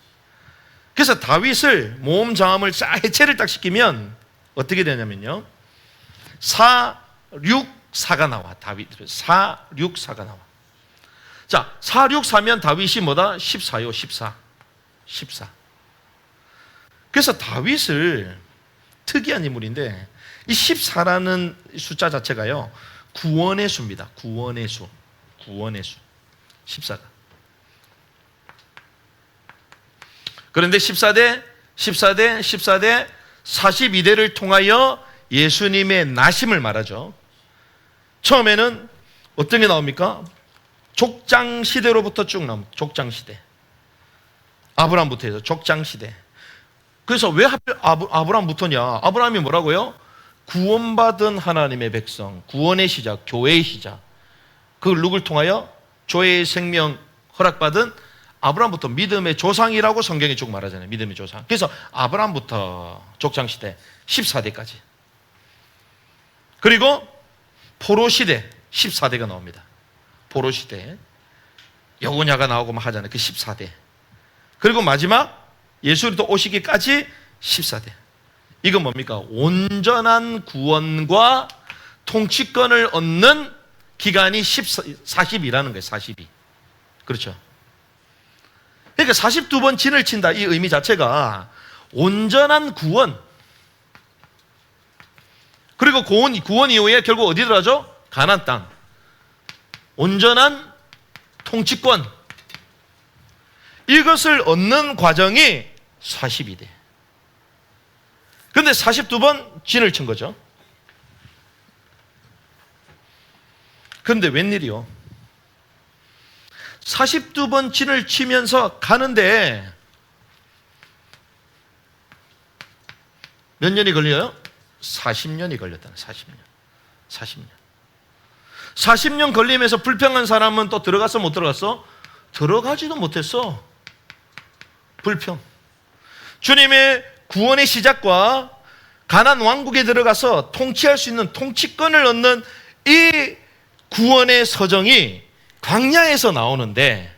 그래서 다윗을 모음 장음을 해체를 딱 시키면 어떻게 되냐면요, 464가 나와. 다윗 464가 나와. 자, 464면 다윗이 뭐다? 14요. 14. 그래서 다윗을, 특이한 인물인데 이 14라는 숫자 자체가요, 구원의 수입니다. 구원의 수. 14가. 그런데 14대 42대를 통하여 예수님의 나심을 말하죠. 처음에는 어떤 게 나옵니까? 족장 시대로부터 쭉 나옵니다. 족장 시대. 아브라함부터 해서 족장 시대. 그래서 왜 하필 아브라함부터냐? 아브라함이 뭐라고요? 구원받은 하나님의 백성, 구원의 시작, 교회의 시작. 그 누굴 통하여? 조의 생명 허락받은 아브라함부터 믿음의 조상이라고 성경이 쭉 말하잖아요. 믿음의 조상. 그래서 아브라함부터 족장시대 14대까지. 그리고 포로시대 14대가 나옵니다. 포로시대. 여고냐가 나오고 막 하잖아요. 그 14대. 그리고 마지막 예수 그리스도 오시기까지 14대. 이건 뭡니까? 온전한 구원과 통치권을 얻는 기간이 40이라는 거예요. 42. 그렇죠. 그러니까 42번 진을 친다, 이 의미 자체가 온전한 구원. 그리고 구원 이후에 결국 어디 들어가죠? 가나안 땅. 온전한 통치권, 이것을 얻는 과정이 40이 돼. 그런데 42번 진을 친 거죠. 그런데 웬일이요? 42번 진을 치면서 가는데 몇 년이 걸려요? 40년이 걸렸다는. 40년. 40년 걸리면서 불평한 사람은 또 들어갔어, 못 들어갔어? 들어가지도 못했어. 불평. 주님의 구원의 시작과 가나안 왕국에 들어가서 통치할 수 있는 통치권을 얻는 이 구원의 서정이 광야에서 나오는데,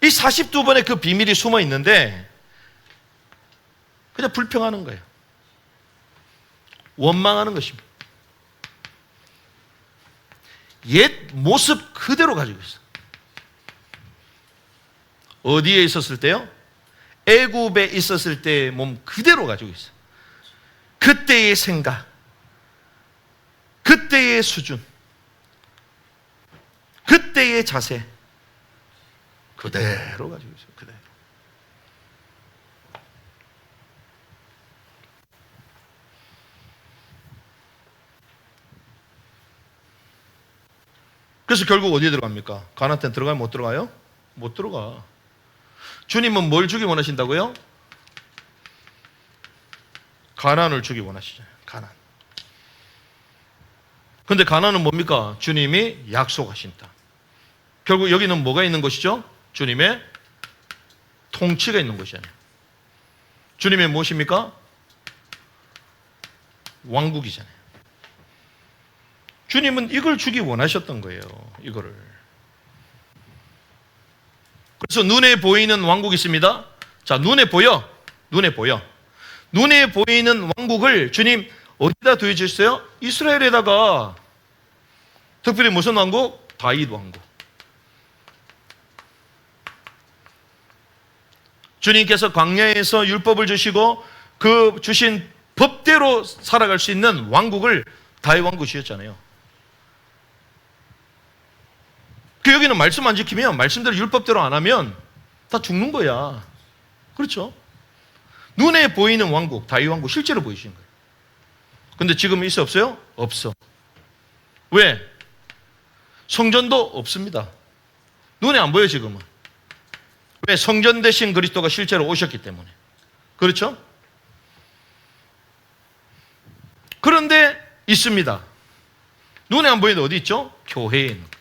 이 42번의 그 비밀이 숨어 있는데 그냥 불평하는 거예요. 원망하는 것입니다. 옛 모습 그대로 가지고 있어요. 어디에 있었을 때요? 애굽에 있었을 때의 몸 그대로 가지고 있어요. 그때의 생각, 그때의 수준, 그때의 자세 그대로 가지고 있어요. 그대로. 그래서 결국 어디에 들어갑니까? 가나안 때는 들어가요? 못 들어가요? 못 들어가. 주님은 뭘 주기 원하신다고요? 가나안을 주기 원하시잖아요. 가나안. 근데 가나안은 뭡니까? 주님이 약속하신 땅. 결국 여기는 뭐가 있는 것이죠? 주님의 통치가 있는 것이잖아요. 주님의 무엇입니까? 왕국이잖아요. 주님은 이걸 주기 원하셨던 거예요. 이거를. 그래서 눈에 보이는 왕국이 있습니다. 자, 눈에 보여. 눈에 보이는 왕국을 주님 어디다 두어주셨어요? 이스라엘에다가. 특별히 무슨 왕국? 다윗 왕국. 주님께서 광야에서 율법을 주시고 그 주신 법대로 살아갈 수 있는 왕국을 다윗 왕국 주셨잖아요. 그 여기는 말씀 안 지키면, 말씀대로 율법대로 안 하면 다 죽는 거야. 그렇죠? 눈에 보이는 왕국, 다윗 왕국 실제로 보이시는 거예요. 근데 지금 있어 없어요? 없어. 왜? 성전도 없습니다. 눈에 안 보여 지금은. 왜? 성전 대신 그리스도가 실제로 오셨기 때문에. 그렇죠? 그런데 있습니다. 눈에 안 보이는데 어디 있죠? 교회에 있는 거예요.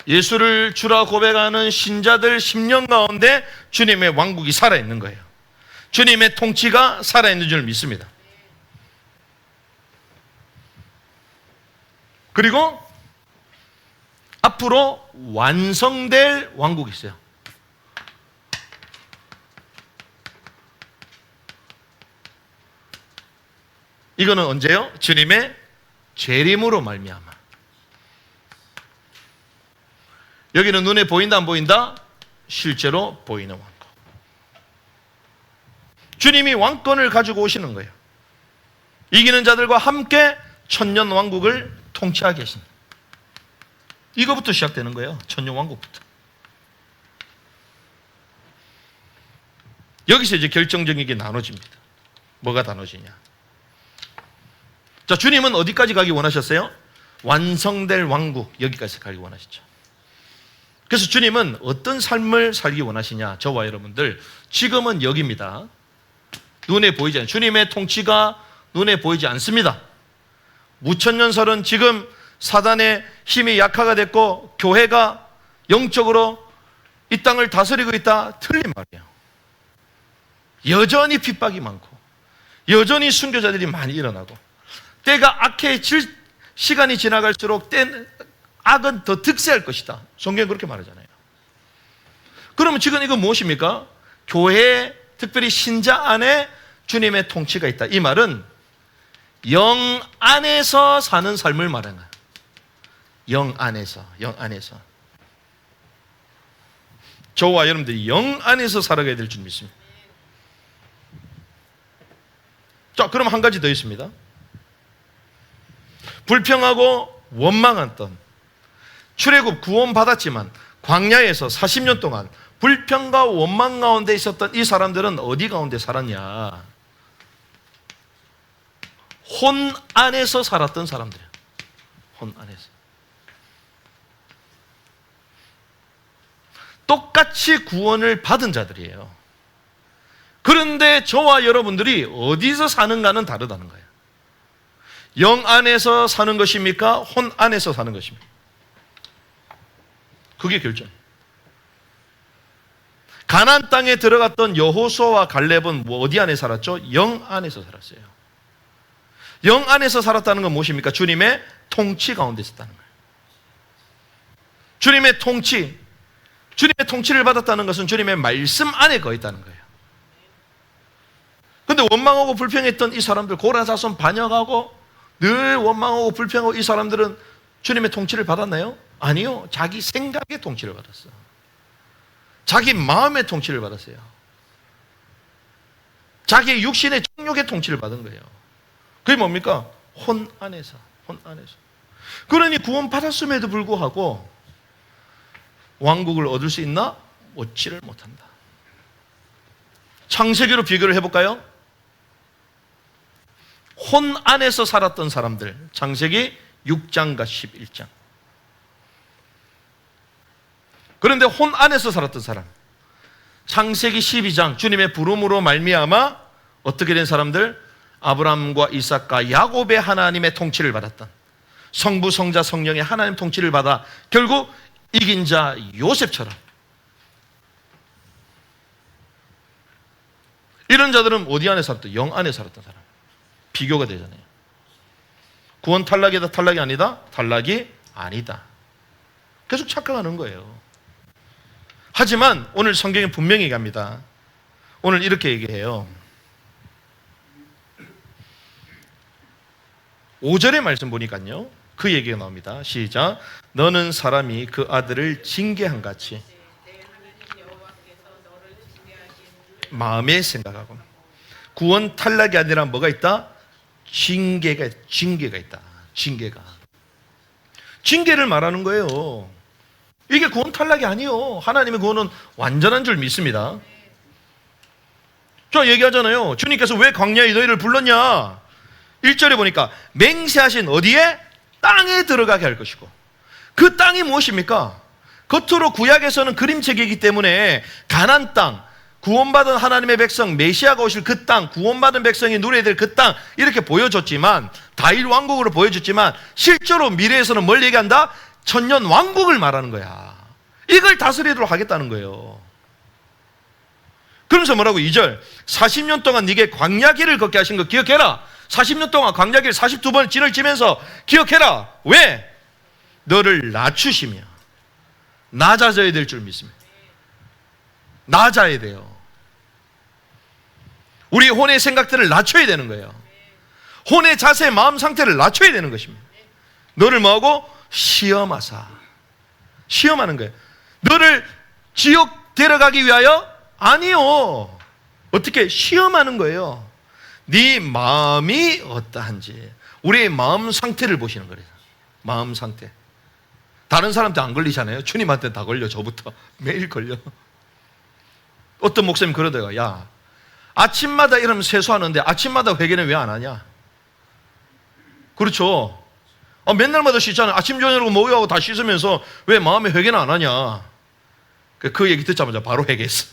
예수를 주라 고백하는 신자들 10년 가운데 주님의 왕국이 살아있는 거예요. 주님의 통치가 살아있는 줄 믿습니다. 그리고 앞으로 완성될 왕국이 있어요. 이거는 언제요? 주님의 재림으로 말미암아. 여기는 눈에 보인다 안 보인다? 실제로 보이는 왕국. 주님이 왕권을 가지고 오시는 거예요. 이기는 자들과 함께 천년 왕국을 통치하게 하십니다. 이거부터 시작되는 거예요. 천년 왕국부터. 여기서 이제 결정적인 게 나눠집니다. 뭐가 나눠지냐? 자, 주님은 어디까지 가기 원하셨어요? 완성될 왕국, 여기까지 가기 원하시죠. 그래서 주님은 어떤 삶을 살기 원하시냐? 저와 여러분들, 지금은 여기입니다. 눈에 보이지 않아요. 주님의 통치가 눈에 보이지 않습니다. 무천년설은 지금 사단의 힘이 약화가 됐고 교회가 영적으로 이 땅을 다스리고 있다. 틀린 말이에요. 여전히 핍박이 많고 여전히 순교자들이 많이 일어나고 때가 악해질 시간이 지나갈수록 악은 더 득세할 것이다. 성경은 그렇게 말하잖아요. 그러면 지금 이건 무엇입니까? 교회, 특별히 신자 안에 주님의 통치가 있다. 이 말은 영 안에서 사는 삶을 말하는 거예요. 영 안에서. 저와 여러분들이 영 안에서 살아가야 될 줄 믿습니다. 자, 그럼 한 가지 더 있습니다. 불평하고 원망했던, 출애굽 구원 받았지만 광야에서 40년 동안 불평과 원망 가운데 있었던 이 사람들은 어디 가운데 살았냐? 혼 안에서 살았던 사람들이에요. 혼 안에서. 똑같이 구원을 받은 자들이에요. 그런데 저와 여러분들이 어디서 사는가는 다르다는 거예요. 영 안에서 사는 것입니까? 혼 안에서 사는 것입니까? 그게 결정. 가나안 땅에 들어갔던 여호수아와 갈렙은 어디 안에 살았죠? 영 안에서 살았어요. 영 안에서 살았다는 건 무엇입니까? 주님의 통치 가운데 있었다는 거예요. 주님의 통치를 받았다는 것은 주님의 말씀 안에 거했다는 거예요. 근데 원망하고 불평했던 이 사람들, 고라 자손 반역하고 늘 원망하고 불평하고 이 사람들은 주님의 통치를 받았나요? 아니요. 자기 생각의 통치를 받았어요. 자기 마음의 통치를 받았어요. 자기 육신의 정욕의 통치를 받은 거예요. 그게 뭡니까? 혼 안에서. 그러니 구원 받았음에도 불구하고 왕국을 얻을 수 있나? 얻지를 못한다. 창세기로 비교를 해볼까요? 혼 안에서 살았던 사람들, 창세기 6장과 11장. 그런데 혼 안에서 살았던 사람, 창세기 12장, 주님의 부름으로 말미암아 어떻게 된 사람들? 아브라함과 이삭과 야곱의 하나님의 통치를 받았던, 성부, 성자, 성령의 하나님 통치를 받아 결국 이긴 자 요셉처럼, 이런 자들은 어디 안에 살았다? 영 안에 살았던 사람. 비교가 되잖아요. 구원 탈락이다, 탈락이 아니다? 탈락이 아니다. 계속 착각하는 거예요. 하지만 오늘 성경에 분명히 얘기합니다. 오늘 이렇게 얘기해요. 5절의 말씀 보니까요, 그 얘기가 나옵니다. 시작. 너는 사람이 그 아들을 징계한 같이 마음에 생각하고. 구원 탈락이 아니라 뭐가 있다? 징계가 있다. 징계를 말하는 거예요. 이게 구원 탈락이 아니에요. 하나님의 구원은 완전한 줄 믿습니다. 저 얘기하잖아요. 주님께서 왜 광야에 너희를 불렀냐? 1절에 보니까 맹세하신 어디에? 땅에 들어가게 할 것이고, 그 땅이 무엇입니까? 겉으로 구약에서는 그림책이기 때문에 가나안 땅, 구원받은 하나님의 백성, 메시아가 오실 그 땅, 구원받은 백성이 누려야 될 그 땅, 이렇게 보여줬지만, 다윗 왕국으로 보여줬지만 실제로 미래에서는 뭘 얘기한다? 천년 왕국을 말하는 거야. 이걸 다스리도록 하겠다는 거예요. 그러면서 뭐라고? 2절 40년 동안 네게 광야길을 걷게 하신 거 기억해라. 40년 동안 광야길 42번 진을 치면서 기억해라. 왜? 너를 낮추시며 낮아져야 될 줄 믿습니다. 낮아야 돼요. 우리 혼의 생각들을 낮춰야 되는 거예요. 혼의 자세, 마음 상태를 낮춰야 되는 것입니다. 너를 뭐하고? 시험하사. 시험하는 거예요. 너를 지옥 데려가기 위하여? 아니요. 어떻게? 시험하는 거예요. 네 마음이 어떠한지. 우리의 마음 상태를 보시는 거예요. 마음 상태. 다른 사람한테 안 걸리잖아요. 주님한테 다 걸려. 저부터 매일 걸려. 어떤 목사님 그러다가, 야, 아침마다 이러면 세수하는데 아침마다 회개는 왜 안 하냐? 그렇죠. 맨날마다 씻잖아요. 아침 저녁으로 목욕하고 다 씻으면서 왜 마음에 회개는 안 하냐? 그 얘기 듣자마자 바로 회개했어.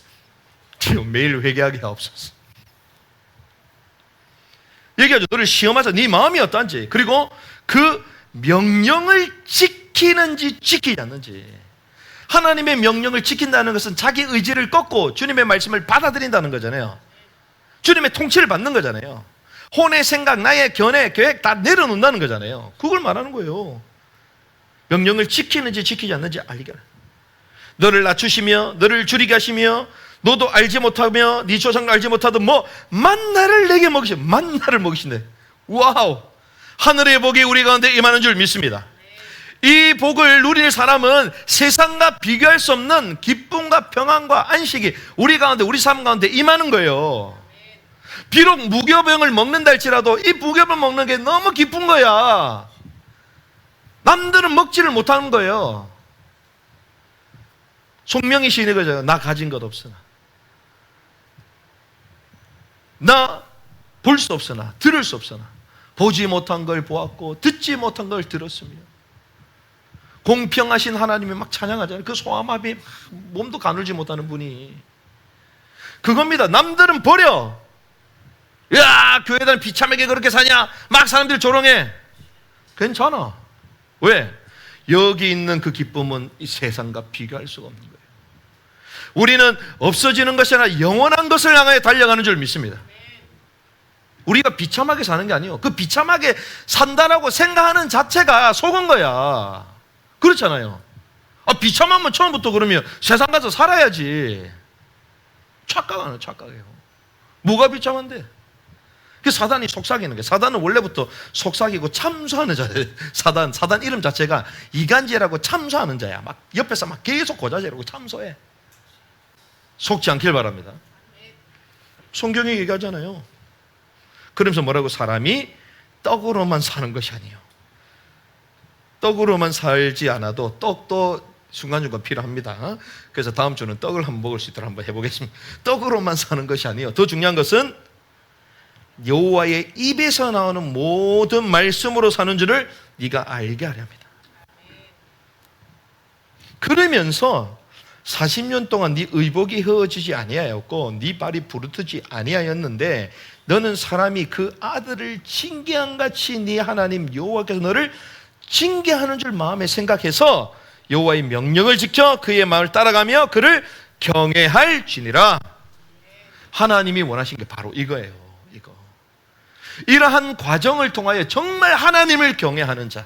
지금 매일 회개하기가 없었어. 얘기하죠. 너를 시험하자. 네 마음이 어떤지, 그리고 그 명령을 지키는지 지키지 않는지. 하나님의 명령을 지킨다는 것은 자기 의지를 꺾고 주님의 말씀을 받아들인다는 거잖아요. 주님의 통치를 받는 거잖아요. 혼의 생각, 나의 견해, 계획 다 내려놓는다는 거잖아요. 그걸 말하는 거예요. 명령을 지키는지 지키지 않는지 알게. 너를 낮추시며 너를 줄이게 하시며 너도 알지 못하며 네 조상도 알지 못하던 만나를 내게 먹이시. 만나를 먹이신대. 와우. 하늘의 복이 우리 가운데 임하는 줄 믿습니다. 이 복을 누릴 사람은 세상과 비교할 수 없는 기쁨과 평안과 안식이 우리 가운데, 우리 삶 가운데 임하는 거예요. 비록 무교병을 먹는다 할지라도 이 무교병 먹는 게 너무 기쁜 거야. 남들은 먹지를 못하는 거예요. 송명희 시인이 그러죠. 나 가진 것 없으나, 나 볼 수 없으나, 들을 수 없으나, 보지 못한 걸 보았고 듣지 못한 걸 들었으며, 공평하신 하나님이 막 찬양하잖아요. 그 소아마비 몸도 가누지 못하는 분이 그겁니다. 남들은 버려. 야, 교회 다니면 비참하게 그렇게 사냐? 막 사람들 조롱해. 괜찮아. 왜? 여기 있는 그 기쁨은 이 세상과 비교할 수가 없는 거예요. 우리는 없어지는 것이 아니라 영원한 것을 향하여 달려가는 줄 믿습니다. 우리가 비참하게 사는 게 아니에요. 그 비참하게 산다라고 생각하는 자체가 속은 거야. 그렇잖아요. 비참하면 처음부터 그러면 세상 가서 살아야지. 착각하는 착각이에요. 뭐가 비참한데? 그 사단이 속삭이는 거예요. 사단은 원래부터 속삭이고 참소하는 자예요. 사단 이름 자체가 이간질하고 참소하는 자야. 막 옆에서 막 계속 고자질하고 참소해. 속지 않길 바랍니다. 성경이 얘기하잖아요. 그러면서 뭐라고? 사람이 떡으로만 사는 것이 아니에요. 떡으로만 살지 않아도 떡도 순간순간 필요합니다. 그래서 다음 주는 떡을 한번 먹을 수 있도록 한번 해보겠습니다. 떡으로만 사는 것이 아니에요. 더 중요한 것은 여호와의 입에서 나오는 모든 말씀으로 사는 줄을 네가 알게 하려 합니다. 그러면서 40년 동안 네 의복이 휘어지지 아니하였고 네 발이 부르트지 아니하였는데 너는 사람이 그 아들을 징계한 같이 네 하나님 여호와께서 너를 징계하는 줄 마음에 생각해서 여호와의 명령을 지켜 그의 마음을 따라가며 그를 경외할지니라. 하나님이 원하신 게 바로 이거예요. 이거. 이러한 과정을 통하여 정말 하나님을 경외하는 자,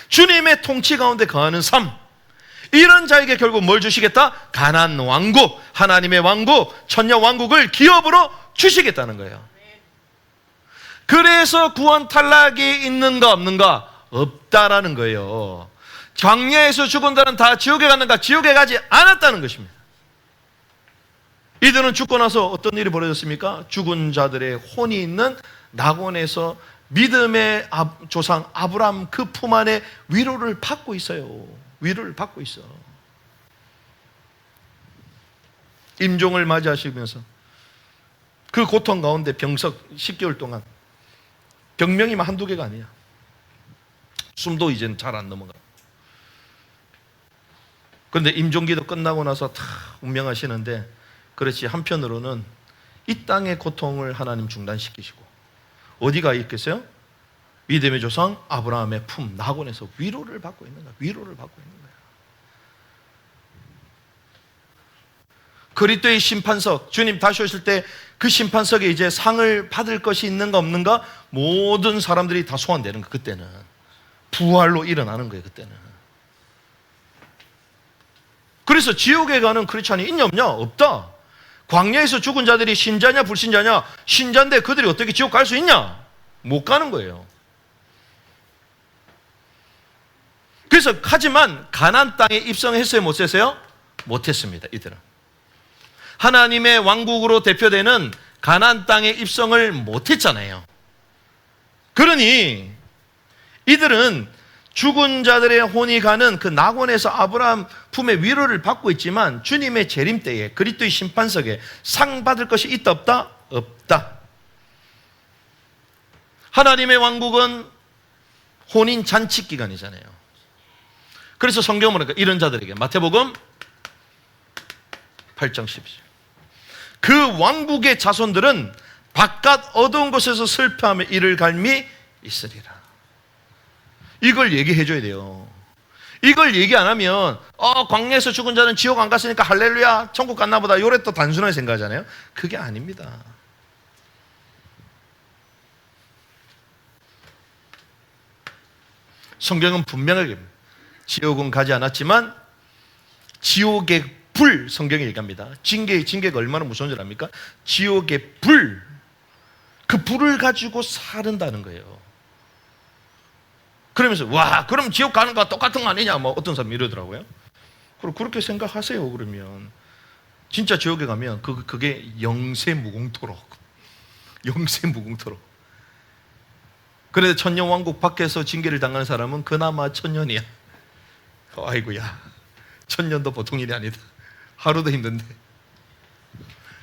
주님의 통치 가운데 거하는 삶, 이런 자에게 결국 뭘 주시겠다? 가나안 왕국, 하나님의 왕국, 천년 왕국을 기업으로 주시겠다는 거예요. 그래서 구원 탈락이 있는가 없는가? 없다라는 거예요. 광야에서 죽은 자는 다 지옥에 갔는가? 지옥에 가지 않았다는 것입니다. 이들은 죽고 나서 어떤 일이 벌어졌습니까? 죽은 자들의 혼이 있는 낙원에서 믿음의 조상 아브라함 그 품 안에 위로를 받고 있어요. 위로를 받고 있어. 임종을 맞이하시면서 그 고통 가운데 병석 10개월 동안 병명이면 한두 개가 아니야. 숨도 이제는 잘 안 넘어가. 그런데 임종기도 끝나고 나서 다 운명하시는데, 그렇지, 한편으로는 이 땅의 고통을 하나님 중단시키시고 어디가 있겠어요? 믿음의 조상 아브라함의 품 낙원에서 위로를 받고 있는 거야. 위로를 받고 있는 거야. 그리스도의 심판석, 주님 다시 오실 때 그 심판석에 이제 상을 받을 것이 있는가 없는가? 모든 사람들이 다 소환되는 거야. 그때는 부활로 일어나는 거예요. 그때는. 그래서 지옥에 가는 크리스찬이 있냐 없냐? 없다. 광야에서 죽은 자들이 신자냐 불신자냐? 신자인데 그들이 어떻게 지옥 갈 수 있냐? 못 가는 거예요. 그래서 하지만 가나안 땅에 입성했어요? 못했어요? 못했습니다. 이들은 하나님의 왕국으로 대표되는 가나안 땅에 입성을 못했잖아요. 그러니 이들은 죽은 자들의 혼이 가는 그 낙원에서 아브라함 품의 위로를 받고 있지만 주님의 재림 때에 그리스도의 심판석에 상 받을 것이 있다 없다? 없다. 하나님의 왕국은 혼인 잔치 기간이잖아요. 그래서 성경은 뭐랄까? 이런 자들에게 마태복음 8장 12절. 그 왕국의 자손들은 바깥 어두운 곳에서 슬퍼하며 이를 갈미 있으리라. 이걸 얘기해 줘야 돼요. 이걸 얘기 안 하면 광야에서 죽은 자는 지옥 안 갔으니까 할렐루야 천국 갔나 보다 요래 또 단순하게 생각하잖아요. 그게 아닙니다. 성경은 분명하게 지옥은 가지 않았지만 지옥의 불, 성경이 얘기합니다. 징계가 얼마나 무서운 줄 압니까? 지옥의 불, 그 불을 가지고 사른다는 거예요. 그러면서 와, 그럼 지옥 가는 거와 똑같은 거 아니냐? 뭐 어떤 사람이 이러더라고요. 그럼 그렇게 생각하세요. 그러면 진짜 지옥에 가면 그게 영세 무궁토록, 영세 무궁토록. 그런데 천년왕국 밖에서 징계를 당한 사람은 그나마 천년이야. 아이고야, 천년도 보통 일이 아니다. 하루도 힘든데.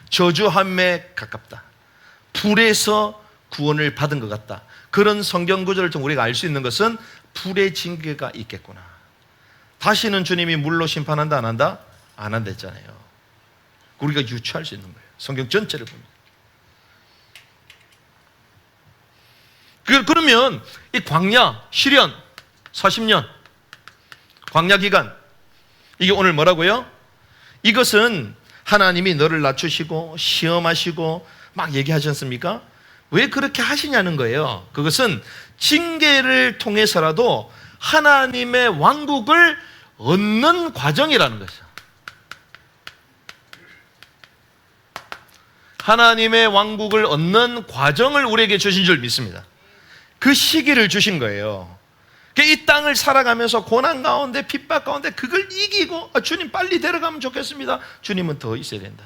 저주함에 가깝다. 불에서 구원을 받은 것 같다. 그런 성경 구절을 통해 우리가 알 수 있는 것은 불의 징계가 있겠구나. 다시는 주님이 물로 심판한다 안 한다? 안 한다 했잖아요. 우리가 유추할 수 있는 거예요. 성경 전체를 보면. 그러면 이 광야, 시련, 40년 광야 기간, 이게 오늘 뭐라고요? 이것은 하나님이 너를 낮추시고 시험하시고 막 얘기하지 않습니까? 왜 그렇게 하시냐는 거예요. 그것은 징계를 통해서라도 하나님의 왕국을 얻는 과정이라는 것이죠. 하나님의 왕국을 얻는 과정을 우리에게 주신 줄 믿습니다. 그 시기를 주신 거예요. 이 땅을 살아가면서 고난 가운데 핍박 가운데 그걸 이기고 주님 빨리 데려가면 좋겠습니다. 주님은 더 있어야 된다.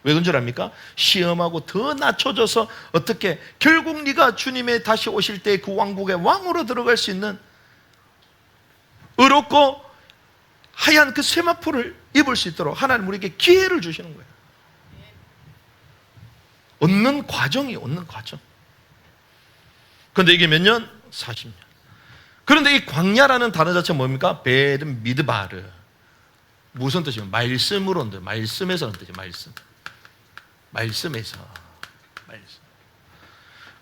왜 그런 줄 압니까? 시험하고 더 낮춰져서 어떻게 결국 네가 주님의 다시 오실 때 그 왕국의 왕으로 들어갈 수 있는 의롭고 하얀 그 세마포를 입을 수 있도록 하나님 우리에게 기회를 주시는 거예요. 얻는 과정이 얻는 과정. 그런데 이게 몇 년? 40년. 그런데 이 광야라는 단어 자체가 뭡니까? 베른 미드바르. 무슨 뜻이면 말씀으로 온 뜻, 말씀에서 온 뜻이에요. 말씀에서.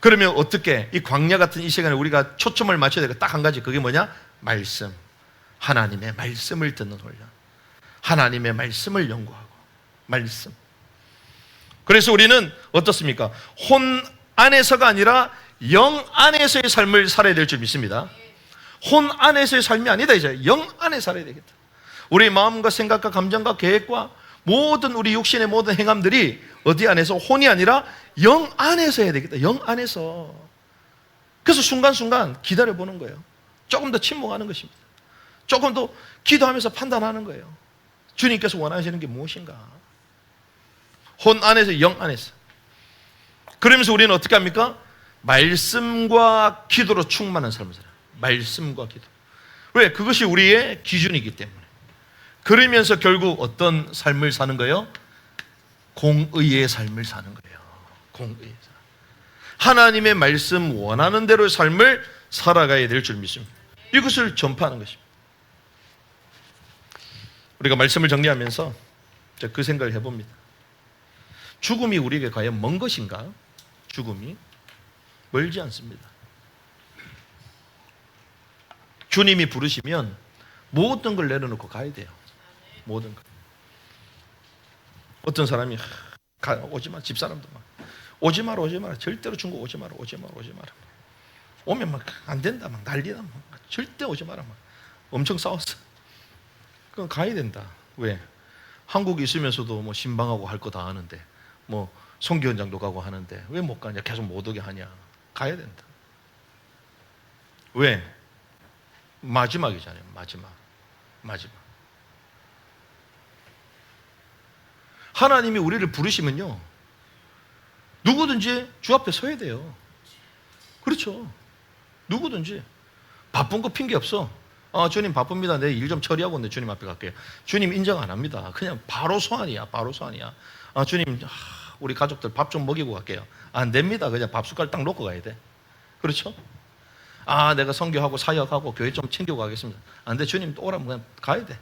그러면 어떻게 이 광야 같은 이 시간에 우리가 초점을 맞춰야 될 거 딱 한 가지, 그게 뭐냐? 말씀. 하나님의 말씀을 듣는 훈련. 하나님의 말씀을 연구하고 말씀. 그래서 우리는 어떻습니까? 혼 안에서가 아니라 영 안에서의 삶을 살아야 될 줄 믿습니다. 혼 안에서의 삶이 아니다 이제 영 안에 살아야 되겠다. 우리 마음과 생각과 감정과 계획과 모든 우리 육신의 모든 행함들이 어디 안에서? 혼이 아니라 영 안에서 해야 되겠다. 영 안에서. 그래서 순간순간 기다려보는 거예요. 조금 더 침묵하는 것입니다. 조금 더 기도하면서 판단하는 거예요. 주님께서 원하시는 게 무엇인가? 혼 안에서, 영 안에서. 그러면서 우리는 어떻게 합니까? 말씀과 기도로 충만한 삶을 살아요. 말씀과 기도. 왜? 그것이 우리의 기준이기 때문에. 그러면서 결국 어떤 삶을 사는 거예요? 공의의 삶을 사는 거예요. 공의의 삶. 하나님의 말씀 원하는 대로의 삶을 살아가야 될 줄 믿습니다. 이것을 전파하는 것입니다. 우리가 말씀을 정리하면서 그 생각을 해봅니다. 죽음이 우리에게 과연 먼 것인가? 죽음이 멀지 않습니다. 주님이 부르시면 모든 걸 내려놓고 가야 돼요. 모든 걸. 어떤 사람이 오지마, 집사람도 막 오지 마라, 절대로 중국 오지 마라. 오면 막 안 된다, 막 난리다, 막 절대 오지 마라, 막 엄청 싸웠어. 그건 가야 된다. 왜? 한국에 있으면서도 뭐 신방하고 할 거 다 하는데, 뭐 선교현장도 가고 하는데 왜 못 가냐? 계속 못 오게 하냐? 가야 된다. 왜? 마지막이잖아요. 마지막. 하나님이 우리를 부르시면요, 누구든지 주 앞에 서야 돼요. 그렇죠. 누구든지. 바쁜 거 핑계 없어. 주님 바쁩니다. 내 일 좀 처리하고 내 주님 앞에 갈게요. 주님 인정 안 합니다. 그냥 바로 소환이야. 주님, 우리 가족들 밥 좀 먹이고 갈게요. 안 됩니다. 그냥 밥 숟갈 딱 놓고 가야 돼. 그렇죠? 내가 선교하고 사역하고 교회 좀 챙기고 가겠습니다. 안 돼. 주님 또 오라면 그냥 가야 돼.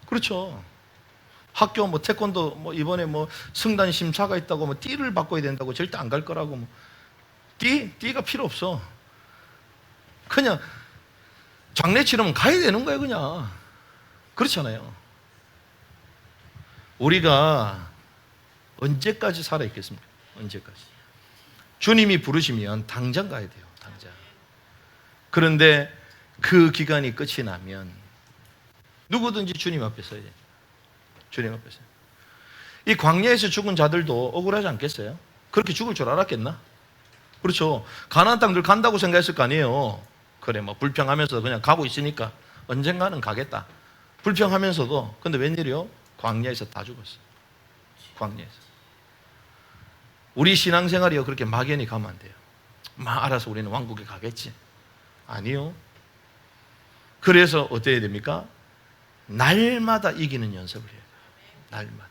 그렇죠. 학교 뭐 태권도 뭐 이번에 뭐 승단 심사가 있다고 뭐 띠를 바꿔야 된다고 절대 안 갈 거라고 뭐 띠가 필요 없어. 그냥 장례 치르면 가야 되는 거예요, 그냥. 그렇잖아요. 우리가 언제까지 살아 있겠습니까? 언제까지? 주님이 부르시면 당장 가야 돼요. 당장. 그런데 그 기간이 끝이 나면 누구든지 주님 앞에 서야 돼요. 주님 앞에서. 이 광야에서 죽은 자들도 억울하지 않겠어요? 그렇게 죽을 줄 알았겠나? 그렇죠. 가나안 땅들 간다고 생각했을 거 아니에요. 그래, 뭐 불평하면서 그냥 가고 있으니까 언젠가는 가겠다. 불평하면서도. 근데 웬일이요? 광야에서 다 죽었어. 광야에서. 우리 신앙생활이요, 그렇게 막연히 가면 안 돼요. 알아서 우리는 왕국에 가겠지. 아니요. 그래서 어떻게 해야 됩니까? 날마다 이기는 연습을 해야 돼요. 날마다.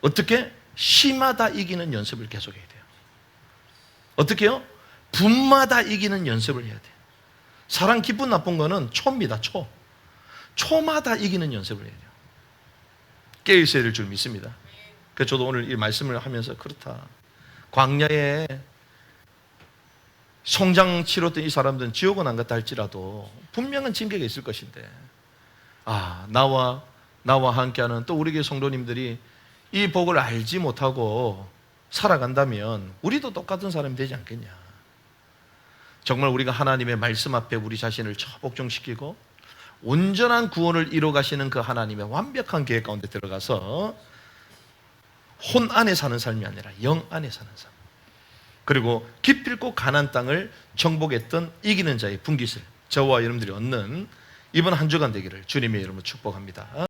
어떻게? 시마다 이기는 연습을 계속해야 돼요. 어떻게요? 분마다 이기는 연습을 해야 돼요. 사람 기분 나쁜 거는 초입니다. 초마다 이기는 연습을 해야 돼요. 깨어있어야 될 줄 믿습니다. 그래서 저도 오늘 이 말씀을 하면서 그렇다. 광야에 송장 치렀던 이 사람들은 지옥은 안 갔다 할지라도 분명한 징계가 있을 것인데, 나와 함께하는 또 우리 교회 성도님들이 이 복을 알지 못하고 살아간다면 우리도 똑같은 사람이 되지 않겠냐. 정말 우리가 하나님의 말씀 앞에 우리 자신을 복종시키고 온전한 구원을 이뤄 가시는 그 하나님의 완벽한 계획 가운데 들어가서 혼 안에 사는 삶이 아니라 영 안에 사는 삶, 그리고 기필코 가나안 땅을 정복했던 이기는 자의 분깃을 저와 여러분들이 얻는 이번 한 주간 되기를 주님의 이름으로 축복합니다.